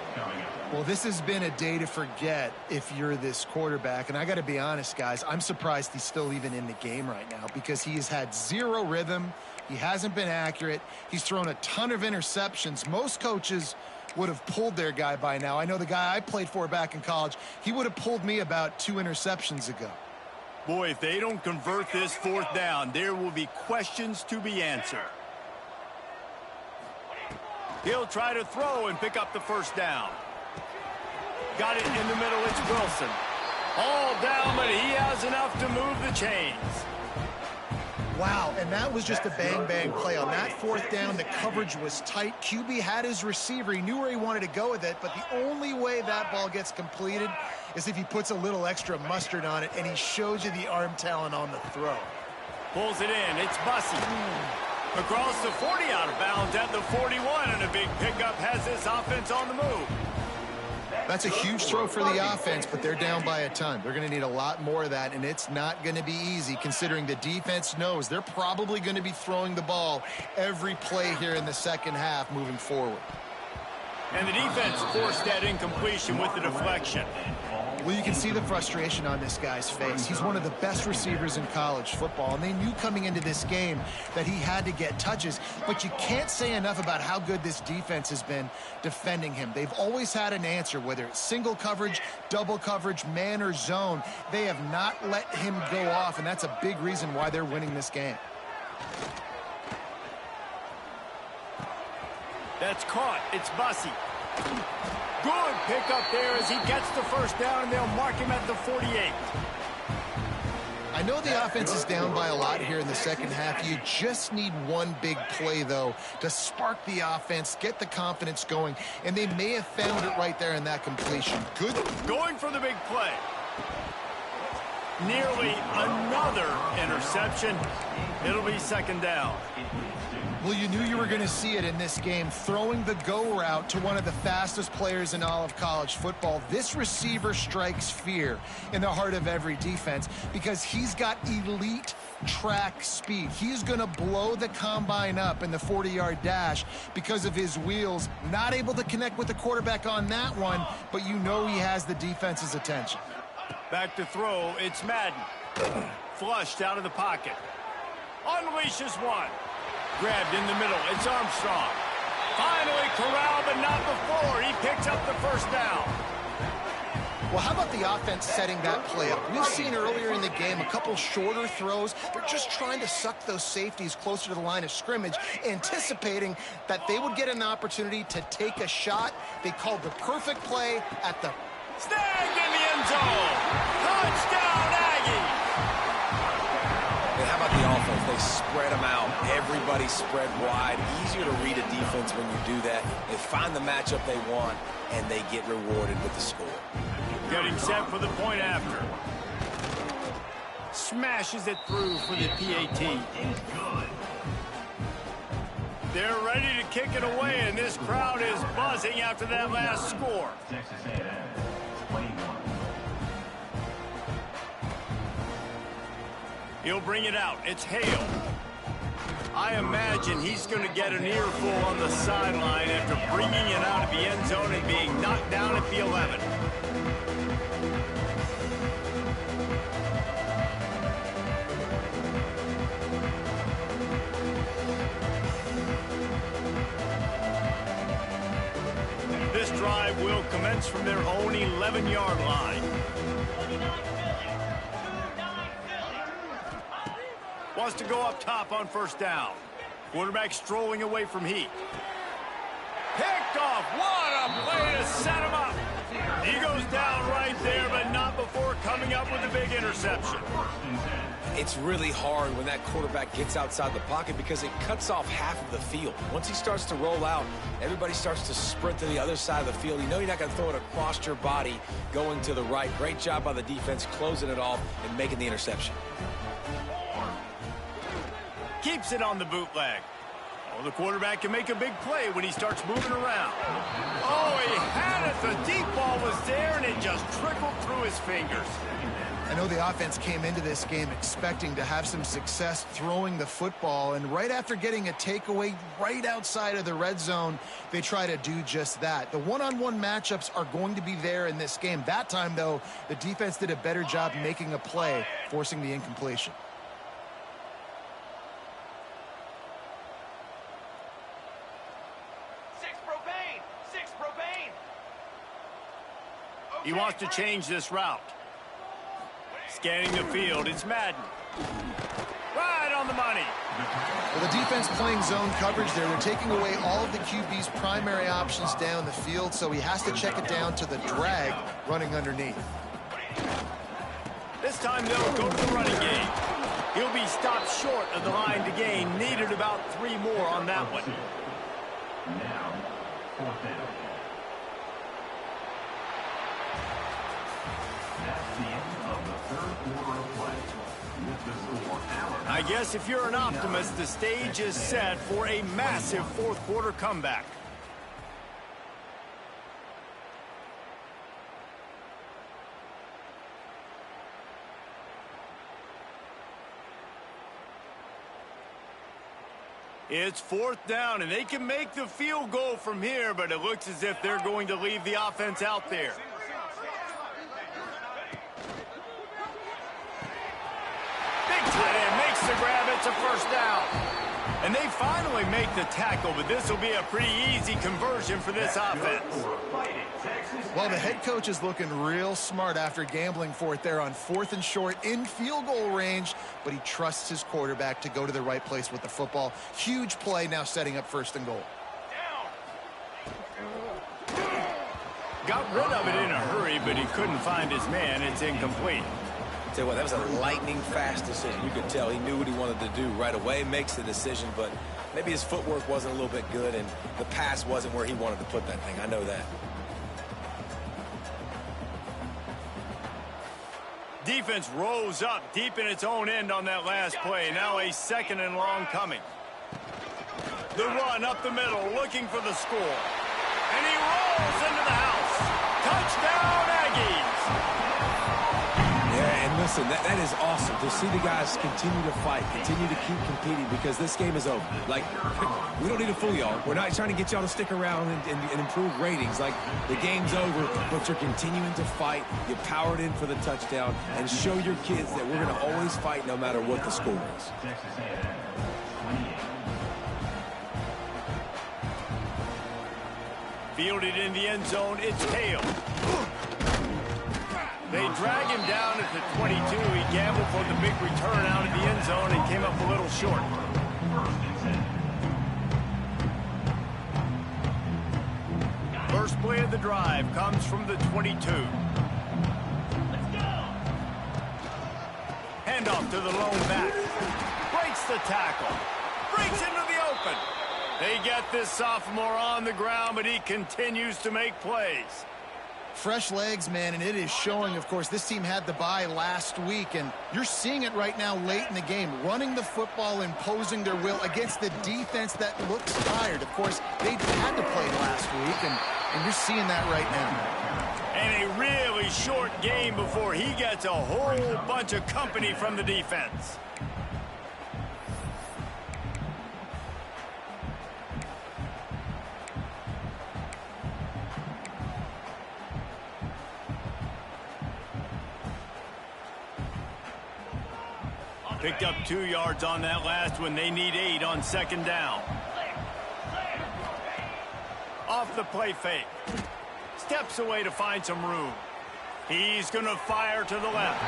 Speaker 3: Well, this has been a day to forget if you're this quarterback. And I got to be honest, guys, I'm surprised he's still even in the game right now because he has had zero rhythm. He hasn't been accurate. He's thrown a ton of interceptions. Most coaches would have pulled their guy by now. I know the guy I played for back in college, he would have pulled me about 2 interceptions ago.
Speaker 1: Boy, if they don't convert this fourth down, there will be questions to be answered. He'll try to throw and pick up the first down. Got it in the middle. It's Wilson. All down, but he has enough to move the chains.
Speaker 3: Wow, and that was just a bang-bang play. On that fourth down, the coverage was tight. QB had his receiver. He knew where he wanted to go with it, but the only way that ball gets completed is if he puts a little extra mustard on it, and he shows you the arm talent on the throw.
Speaker 1: Pulls it in. It's Bussey. Across the 40, out of bounds at the 41, and a big pickup has this offense on the move.
Speaker 3: That's a huge throw for the offense, but they're down by a ton. They're going to need a lot more of that, and it's not going to be easy considering the defense knows they're probably going to be throwing the ball every play here in the second half moving forward.
Speaker 1: And the defense forced that incompletion with the deflection.
Speaker 3: Well, you can see the frustration on this guy's face. He's one of the best receivers in college football, and they knew coming into this game that he had to get touches, but you can't say enough about how good this defense has been defending him. They've always had an answer, whether it's single coverage, double coverage, man or zone. They have not let him go off, and that's a big reason why they're winning this game.
Speaker 1: That's caught. It's Bussey. Good pickup there as he gets the first down, and they'll mark him at the 48.
Speaker 3: I know the offense is down by a lot here in the second half. You just need one big play, though, to spark the offense, get the confidence going, and they may have found it right there in that completion. Good.
Speaker 1: Going for the big play. Nearly another interception. It'll be second down.
Speaker 3: Well, you knew you were going to see it in this game, throwing the go route to one of the fastest players in all of college football. This receiver strikes fear in the heart of every defense because he's got elite track speed. He's going to blow the combine up in the 40-yard dash because of his wheels. Not able to connect with the quarterback on that one, but you know he has the defense's attention.
Speaker 1: Back to throw. It's Madden. Flushed out of the pocket. Unleashes one. Grabbed in the middle. It's Armstrong. Finally corralled, but not before. He picks up the first down.
Speaker 3: Well, how about the offense setting that play up? We've seen earlier in the game a couple shorter throws. They're just trying to suck those safeties closer to the line of scrimmage, anticipating that they would get an opportunity to take a shot. They called the perfect play at the...
Speaker 1: Snagged in the end zone. Touchdown, Aggie.
Speaker 2: And how about the offense? They spread them out. Everybody spread wide. Easier to read a defense when you do that. They find the matchup they want, and they get rewarded with the score.
Speaker 1: Getting set for the point after. Smashes it through for the PAT. They're ready to kick it away, and this crowd is buzzing after that last score.
Speaker 6: Texas A&M, 21.
Speaker 1: He'll bring it out. It's Hale. I imagine he's going to get an earful on the sideline after bringing it out of the end zone and being knocked down at the 11. This drive will commence from their own 11-yard line. Wants to go up top on first down. Quarterback strolling away from heat. Picked off. What a play to set him up. He goes down right there, but not before coming up with a big interception.
Speaker 2: It's really hard when that quarterback gets outside the pocket because it cuts off half of the field. Once he starts to roll out, everybody starts to sprint to the other side of the field. You know you're not going to throw it across your body going to the right. Great job by the defense closing it off and making the interception.
Speaker 1: Keeps it on the bootleg. Oh, the quarterback can make a big play when he starts moving around. Oh, he had it. The deep ball was there, and it just trickled through his fingers.
Speaker 3: I know the offense came into this game expecting to have some success throwing the football, and right after getting a takeaway right outside of the red zone, they try to do just that. The one-on-one matchups are going to be there in this game. That time, though, the defense did a better job making a play, forcing the incompletion.
Speaker 1: He wants to change this route. Scanning the field, it's Madden. Right on the money.
Speaker 3: Well, the defense playing zone coverage there. They're taking away all of the QB's primary options down the field, so he has to check it down to the drag running underneath.
Speaker 1: This time they'll go to the running game. He'll be stopped short of the line to gain. Needed about 3 more on that one.
Speaker 6: Now, fourth down. That's the end of the third quarter of play. With the score, Alabama.
Speaker 1: I guess if you're an optimist, the stage is set for a massive fourth quarter comeback. It's fourth down, and they can make the field goal from here, but it looks as if they're going to leave the offense out there. Big tight end makes the grab. It's a first down. And they finally make the tackle, but this will be a pretty easy conversion for this offense.
Speaker 3: Well, the head coach is looking real smart after gambling for it there on 4th and short in field goal range, but he trusts his quarterback to go to the right place with the football. Huge play now setting up 1st and goal.
Speaker 1: Got rid of it in a hurry, but he couldn't find his man. It's incomplete.
Speaker 2: Tell you what, that was a lightning fast decision. You could tell he knew what he wanted to do right away, makes the decision, but maybe his footwork wasn't a little bit good and the pass wasn't where he wanted to put that thing. I know that.
Speaker 1: Defense rose up deep in its own end on that last play. Now a 2nd and long coming. The run up the middle, looking for the score. And he rolls into the house. Touchdown, Aggies!
Speaker 2: Yeah, and listen, that is awesome to see the guys continue to fight, continue to keep competing, because this game is over. Like, we don't need to fool y'all. We're not trying to get y'all to stick around and improve ratings. Like, the game's over, but you're continuing to fight. You powered in for the touchdown, and show your kids that we're going to always fight no matter what the score is.
Speaker 6: Texas A&M, 28.
Speaker 1: Fielded in the end zone, it's Hale. They drag him down at the 22. He gambled for the big return out of the end zone and came up a little short. First play of the drive comes from the 22. Handoff to the lone back. Breaks the tackle. Breaks into the open. They get this sophomore on the ground, but he continues to make plays.
Speaker 3: Fresh legs, man, and it is showing. Of course, this team had the bye last week, and you're seeing it right now late in the game, running the football, imposing their will against the defense that looks tired. Of course, they had to play last week, and you're seeing that right now.
Speaker 1: And a really short game before he gets a whole bunch of company from the defense. Picked up 2 yards on that last one. They need 8 on 2nd down. Off the play fake. Steps away to find some room. He's going to fire to the left.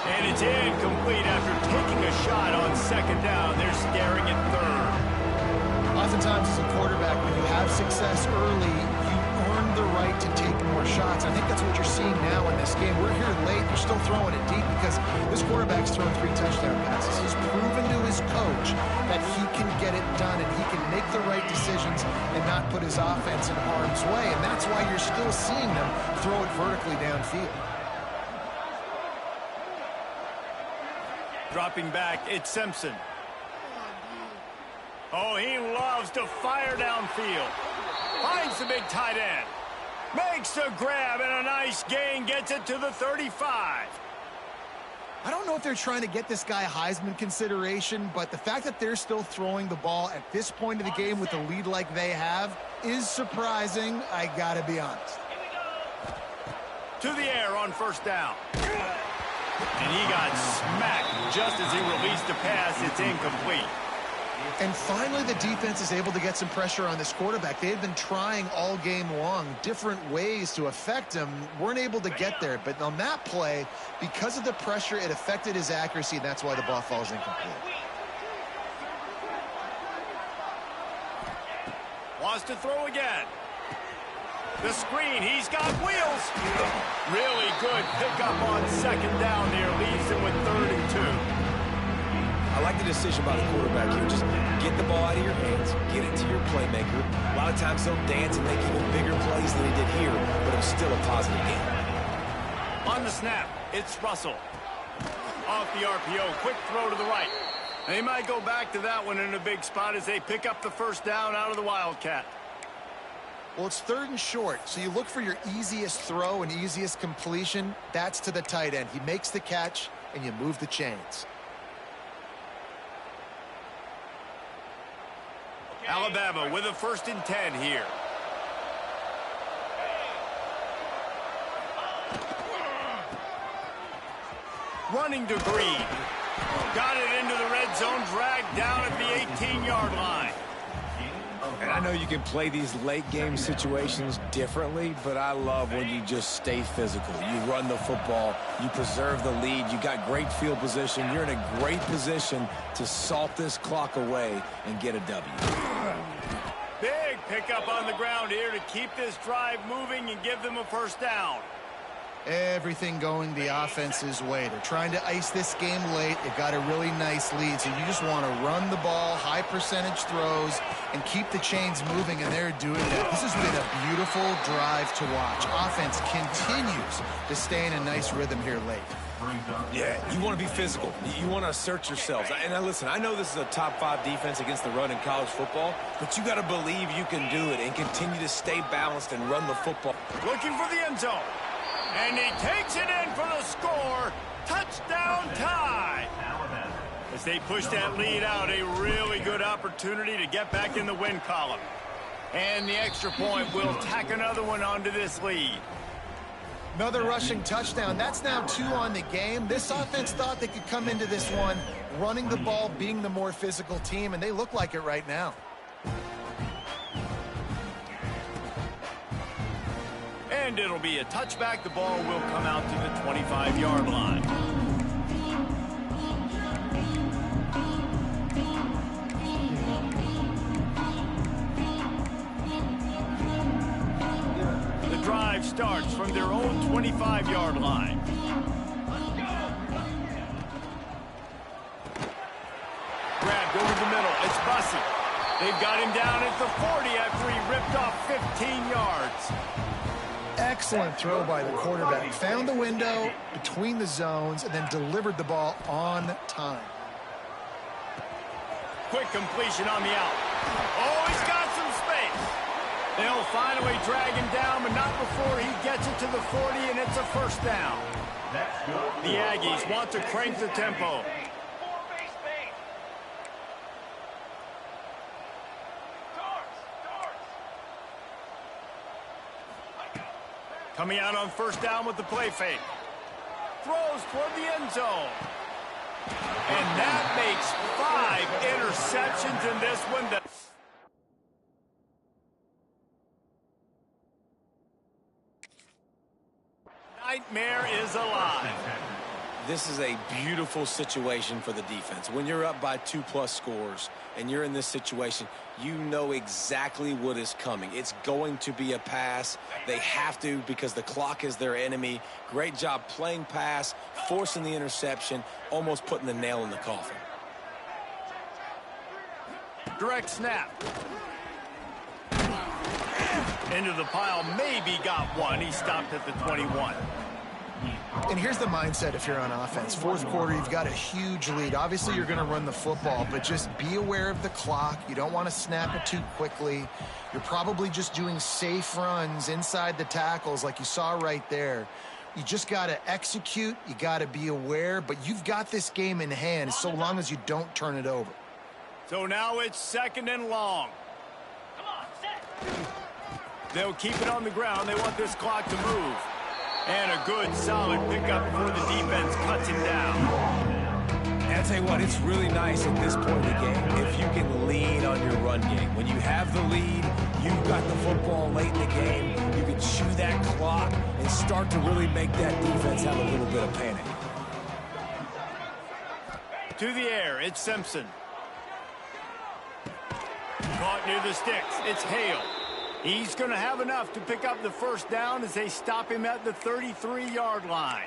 Speaker 1: And it's incomplete after taking a shot on 2nd down. They're staring at 3rd.
Speaker 3: Oftentimes as a quarterback, when you have success early, you earn the right to take more shots. I think that's what you're seeing now in this game. We're here late. They're still throwing it deep because this quarterback's thrown 3 touchdown passes. He's proven to his coach that he can get it done and he can make the right decisions and not put his offense in harm's way. And that's why you're still seeing them throw it vertically downfield.
Speaker 1: Dropping back, it's Simpson. Oh, he loves to fire downfield. Finds the big tight end. Makes the grab and a nice gain. Gets it to the 35.
Speaker 3: I don't know if they're trying to get this guy Heisman consideration, but the fact that they're still throwing the ball at this point of the game with the lead like they have is surprising, I gotta be honest.
Speaker 1: To the air on 1st down. And he got smacked just as he released the pass. It's incomplete.
Speaker 3: And finally, the defense is able to get some pressure on this quarterback. They had been trying all game long different ways to affect him. Weren't able to get there. But on that play, because of the pressure, it affected his accuracy, and that's why the ball falls incomplete.
Speaker 1: Wants to throw again. The screen, he's got wheels. Really good pickup on second down there. Leaves him with 3rd and 2.
Speaker 2: I like the decision by the quarterback here. Just get the ball out of your hands, get it to your playmaker. A lot of times they'll dance and make even bigger plays than he did here, but it was still a positive game.
Speaker 1: On the snap, it's Russell. Off the RPO, quick throw to the right. They might go back to that one in a big spot as they pick up the first down out of the Wildcat.
Speaker 3: Well, it's 3rd and short, so you look for your easiest throw and easiest completion. That's to the tight end. He makes the catch, and you move the chains.
Speaker 1: Alabama with a 1st and 10 here. Running to Green. Got it into the red zone, dragged down at the 18-yard line.
Speaker 2: And I know you can play these late game situations differently, but I love when you just stay physical. You run the football, you preserve the lead, you got great field position, you're in a great position to salt this clock away and get a W.
Speaker 1: Big pickup on the ground here to keep this drive moving and give them a first down.
Speaker 3: Everything going the offense's way. They're trying to ice this game late. They've got a really nice lead, so you just want to run the ball, high percentage throws, and keep the chains moving, and they're doing that. This has been a beautiful drive to watch. Offense continues to stay in a nice rhythm here late.
Speaker 2: Yeah, you want to be physical. You want to assert yourselves. And listen, I know this is a top 5 defense against the run in college football, but you got to believe you can do it and continue to stay balanced and run the football.
Speaker 1: Looking for the end zone. And he takes it in for the score. Touchdown tie. As they push that lead out, a really good opportunity to get back in the win column. And the extra point will tack another one onto this lead.
Speaker 3: Another rushing touchdown. That's now 2 on the game. This offense thought they could come into this one running the ball, being the more physical team, and they look like it right now.
Speaker 1: And it'll be a touchback. The ball will come out to the 25-yard line. The drive starts from their own 25-yard line. Grabbed over the middle. It's Bussey. They've got him down at the 40 after he ripped off 15 yards.
Speaker 3: Excellent throw by the quarterback. Found the window between the zones and then delivered the ball on time.
Speaker 1: Quick completion on the out. Oh, he's got some space. They'll finally drag him down, but not before he gets it to the 40, and it's a first down. The Aggies want to crank the tempo. Coming out on first down with the play fake. Throws toward the end zone. And that makes 5 interceptions in this one. Nightmare is alive.
Speaker 2: This is a beautiful situation for the defense. When you're up by 2+ scores and you're in this situation, you know exactly what is coming. It's going to be a pass. They have to because the clock is their enemy. Great job playing pass, forcing the interception, almost putting the nail in the coffin.
Speaker 1: Direct snap. Into the pile, maybe got one. He stopped at the 21.
Speaker 3: And here's the mindset if you're on offense. Fourth quarter, you've got a huge lead. Obviously, you're going to run the football, but just be aware of the clock. You don't want to snap it too quickly. You're probably just doing safe runs inside the tackles like you saw right there. You just got to execute. You got to be aware, but you've got this game in hand so long as you don't turn it over.
Speaker 1: So now it's 2nd and long. They'll keep it on the ground. They want this clock to move. And a good, solid pickup before the defense cuts him down.
Speaker 2: I tell you what, it's really nice at this point in the game if you can lean on your run game. When you have the lead, you've got the football late in the game, you can chew that clock and start to really make that defense have a little bit of panic.
Speaker 1: To the air, it's Simpson. Caught near the sticks, it's Hale. He's going to have enough to pick up the first down as they stop him at the 33-yard line.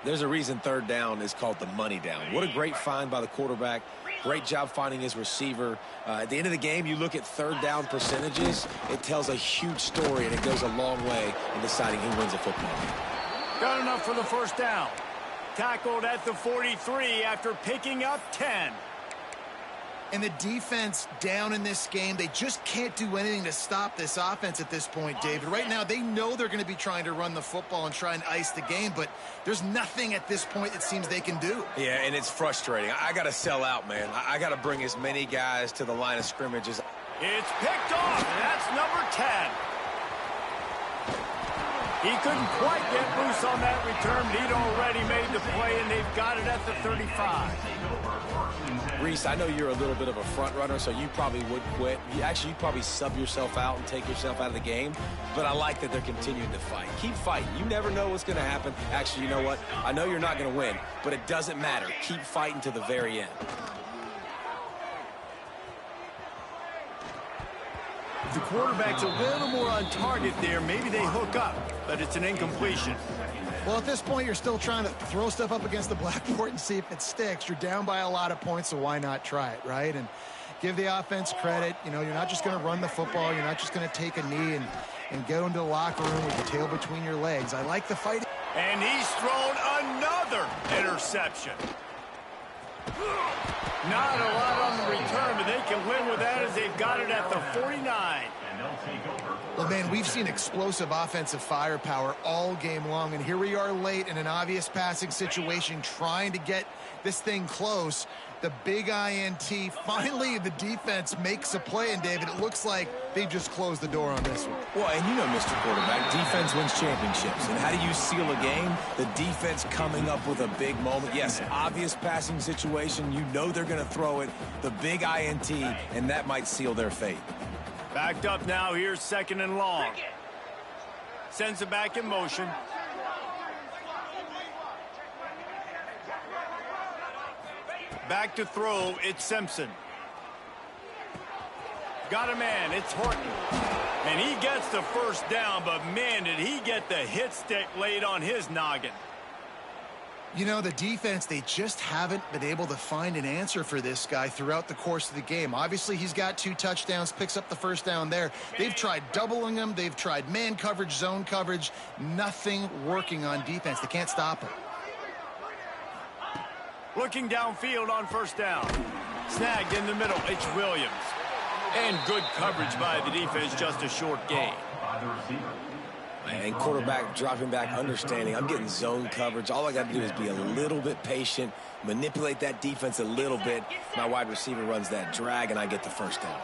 Speaker 2: There's a reason third down is called the money down. What a great find by the quarterback. Great job finding his receiver. At the end of the game, you look at third down percentages. It tells a huge story, and it goes a long way in deciding who wins a football game.
Speaker 1: Got enough for the first down. Tackled at the 43 after picking up 10.
Speaker 3: And the defense down in this game, they just can't do anything to stop this offense at this point, David. Right now, they know they're going to be trying to run the football and try and ice the game, but there's nothing at this point it seems they can do.
Speaker 2: Yeah, and it's frustrating. I got to sell out, man. I got to bring as many guys to the line of scrimmage as...
Speaker 1: It's picked off, and that's number 10. He couldn't quite get loose on that return, but he'd already made the play, and they've got it at the 35.
Speaker 2: Reese, I know you're a little bit of a front runner, so you probably would quit. You'd probably sub yourself out and take yourself out of the game, but I like that they're continuing to fight. Keep fighting. You never know what's going to happen. Actually, you know what? I know you're not going to win, but it doesn't matter. Keep fighting to the very end.
Speaker 1: If the quarterback's a little more on target there, maybe they hook up, but it's an incompletion.
Speaker 3: Well, at this point, you're still trying to throw stuff up against the blackboard and see if it sticks. You're down by a lot of points, so why not try it, right? And give the offense credit. You know, you're not just going to run the football. You're not just going to take a knee and go into the locker room with your tail between your legs. I like the fight.
Speaker 1: And he's thrown another interception. Not a lot on the return, but they can win with that as they've got it at the 49.
Speaker 3: Well, man, we've seen explosive offensive firepower all game long, and here we are late in an obvious passing situation trying to get this thing close. The big INT, finally the defense makes a play, and David, it looks like they just closed the door on this one.
Speaker 2: Well, and you know, Mr. Quarterback, defense wins championships. And how do you seal a game? The defense coming up with a big moment. Yes, obvious passing situation. You know they're going to throw it. The big INT, and that might seal their fate.
Speaker 1: Backed up now, here's second and long. Sends it back in motion. Back to throw, it's Simpson. Got a man, it's Horton. And he gets the first down, but man, did he get the hit stick laid on his noggin.
Speaker 3: You know, the defense, they just haven't been able to find an answer for this guy throughout the course of the game. Obviously, he's got 2 touchdowns, picks up the first down there. They've tried doubling him. They've tried man coverage, zone coverage. Nothing working on defense. They can't stop him.
Speaker 1: Looking downfield on first down. Snagged in the middle, it's Williams. And good coverage by the defense, just a short gain.
Speaker 2: And quarterback dropping back, understanding I'm getting zone coverage. All I got to do is be a little bit patient, manipulate that defense a little bit. My wide receiver runs that drag, and I get the first down.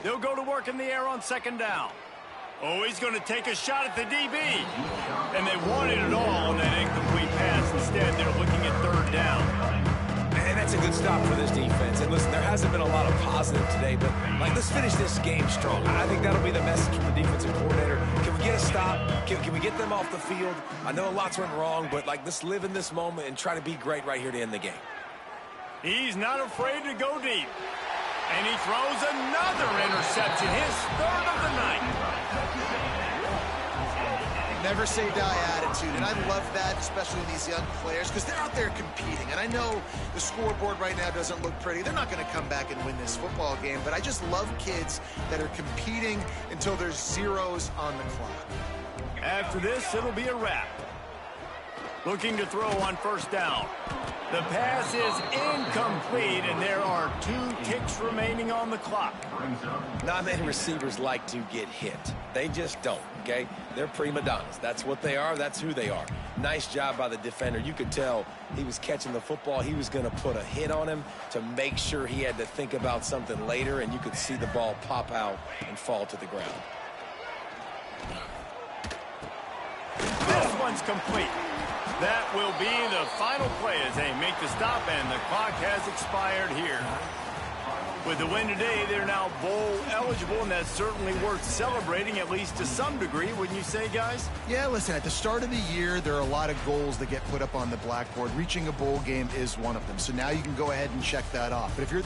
Speaker 1: They'll go to work in the air on second down. Oh, he's going to take a shot at the DB. And they wanted it all on that incomplete pass. Instead, they're looking at third down.
Speaker 2: And that's a good stop for this defense. And listen, there hasn't been a lot of positive today, but let's finish this game strong. I think that'll be the message from the defensive coordinator. Can we get a stop? Can we get them off the field? I know lots went wrong, but let's live in this moment and try to be great right here to end the game.
Speaker 1: He's not afraid to go deep. And he throws another interception, his third of the night.
Speaker 3: Never say die attitude, and I love that, especially in these young players, because they're out there competing. And I know the scoreboard right now doesn't look pretty. They're not going to come back and win this football game, but I just love kids that are competing until there's zeros on the clock.
Speaker 1: After this, it'll be a wrap. Looking to throw on first down. The pass is incomplete, and there are 2 ticks remaining on the clock.
Speaker 2: Not many receivers like to get hit. They just don't, okay? They're prima donnas. That's what they are. That's who they are. Nice job by the defender. You could tell he was catching the football. He was going to put a hit on him to make sure he had to think about something later, and you could see the ball pop out and fall to the ground.
Speaker 1: This one one's complete. That will be the final play as they make the stop, and the clock has expired here. With the win today, they're now bowl eligible, and that's certainly worth celebrating, at least to some degree, wouldn't you say, guys?
Speaker 3: Yeah, listen, at the start of the year, there are a lot of goals that get put up on the blackboard. Reaching a bowl game is one of them. So now you can go ahead and check that off. But if you're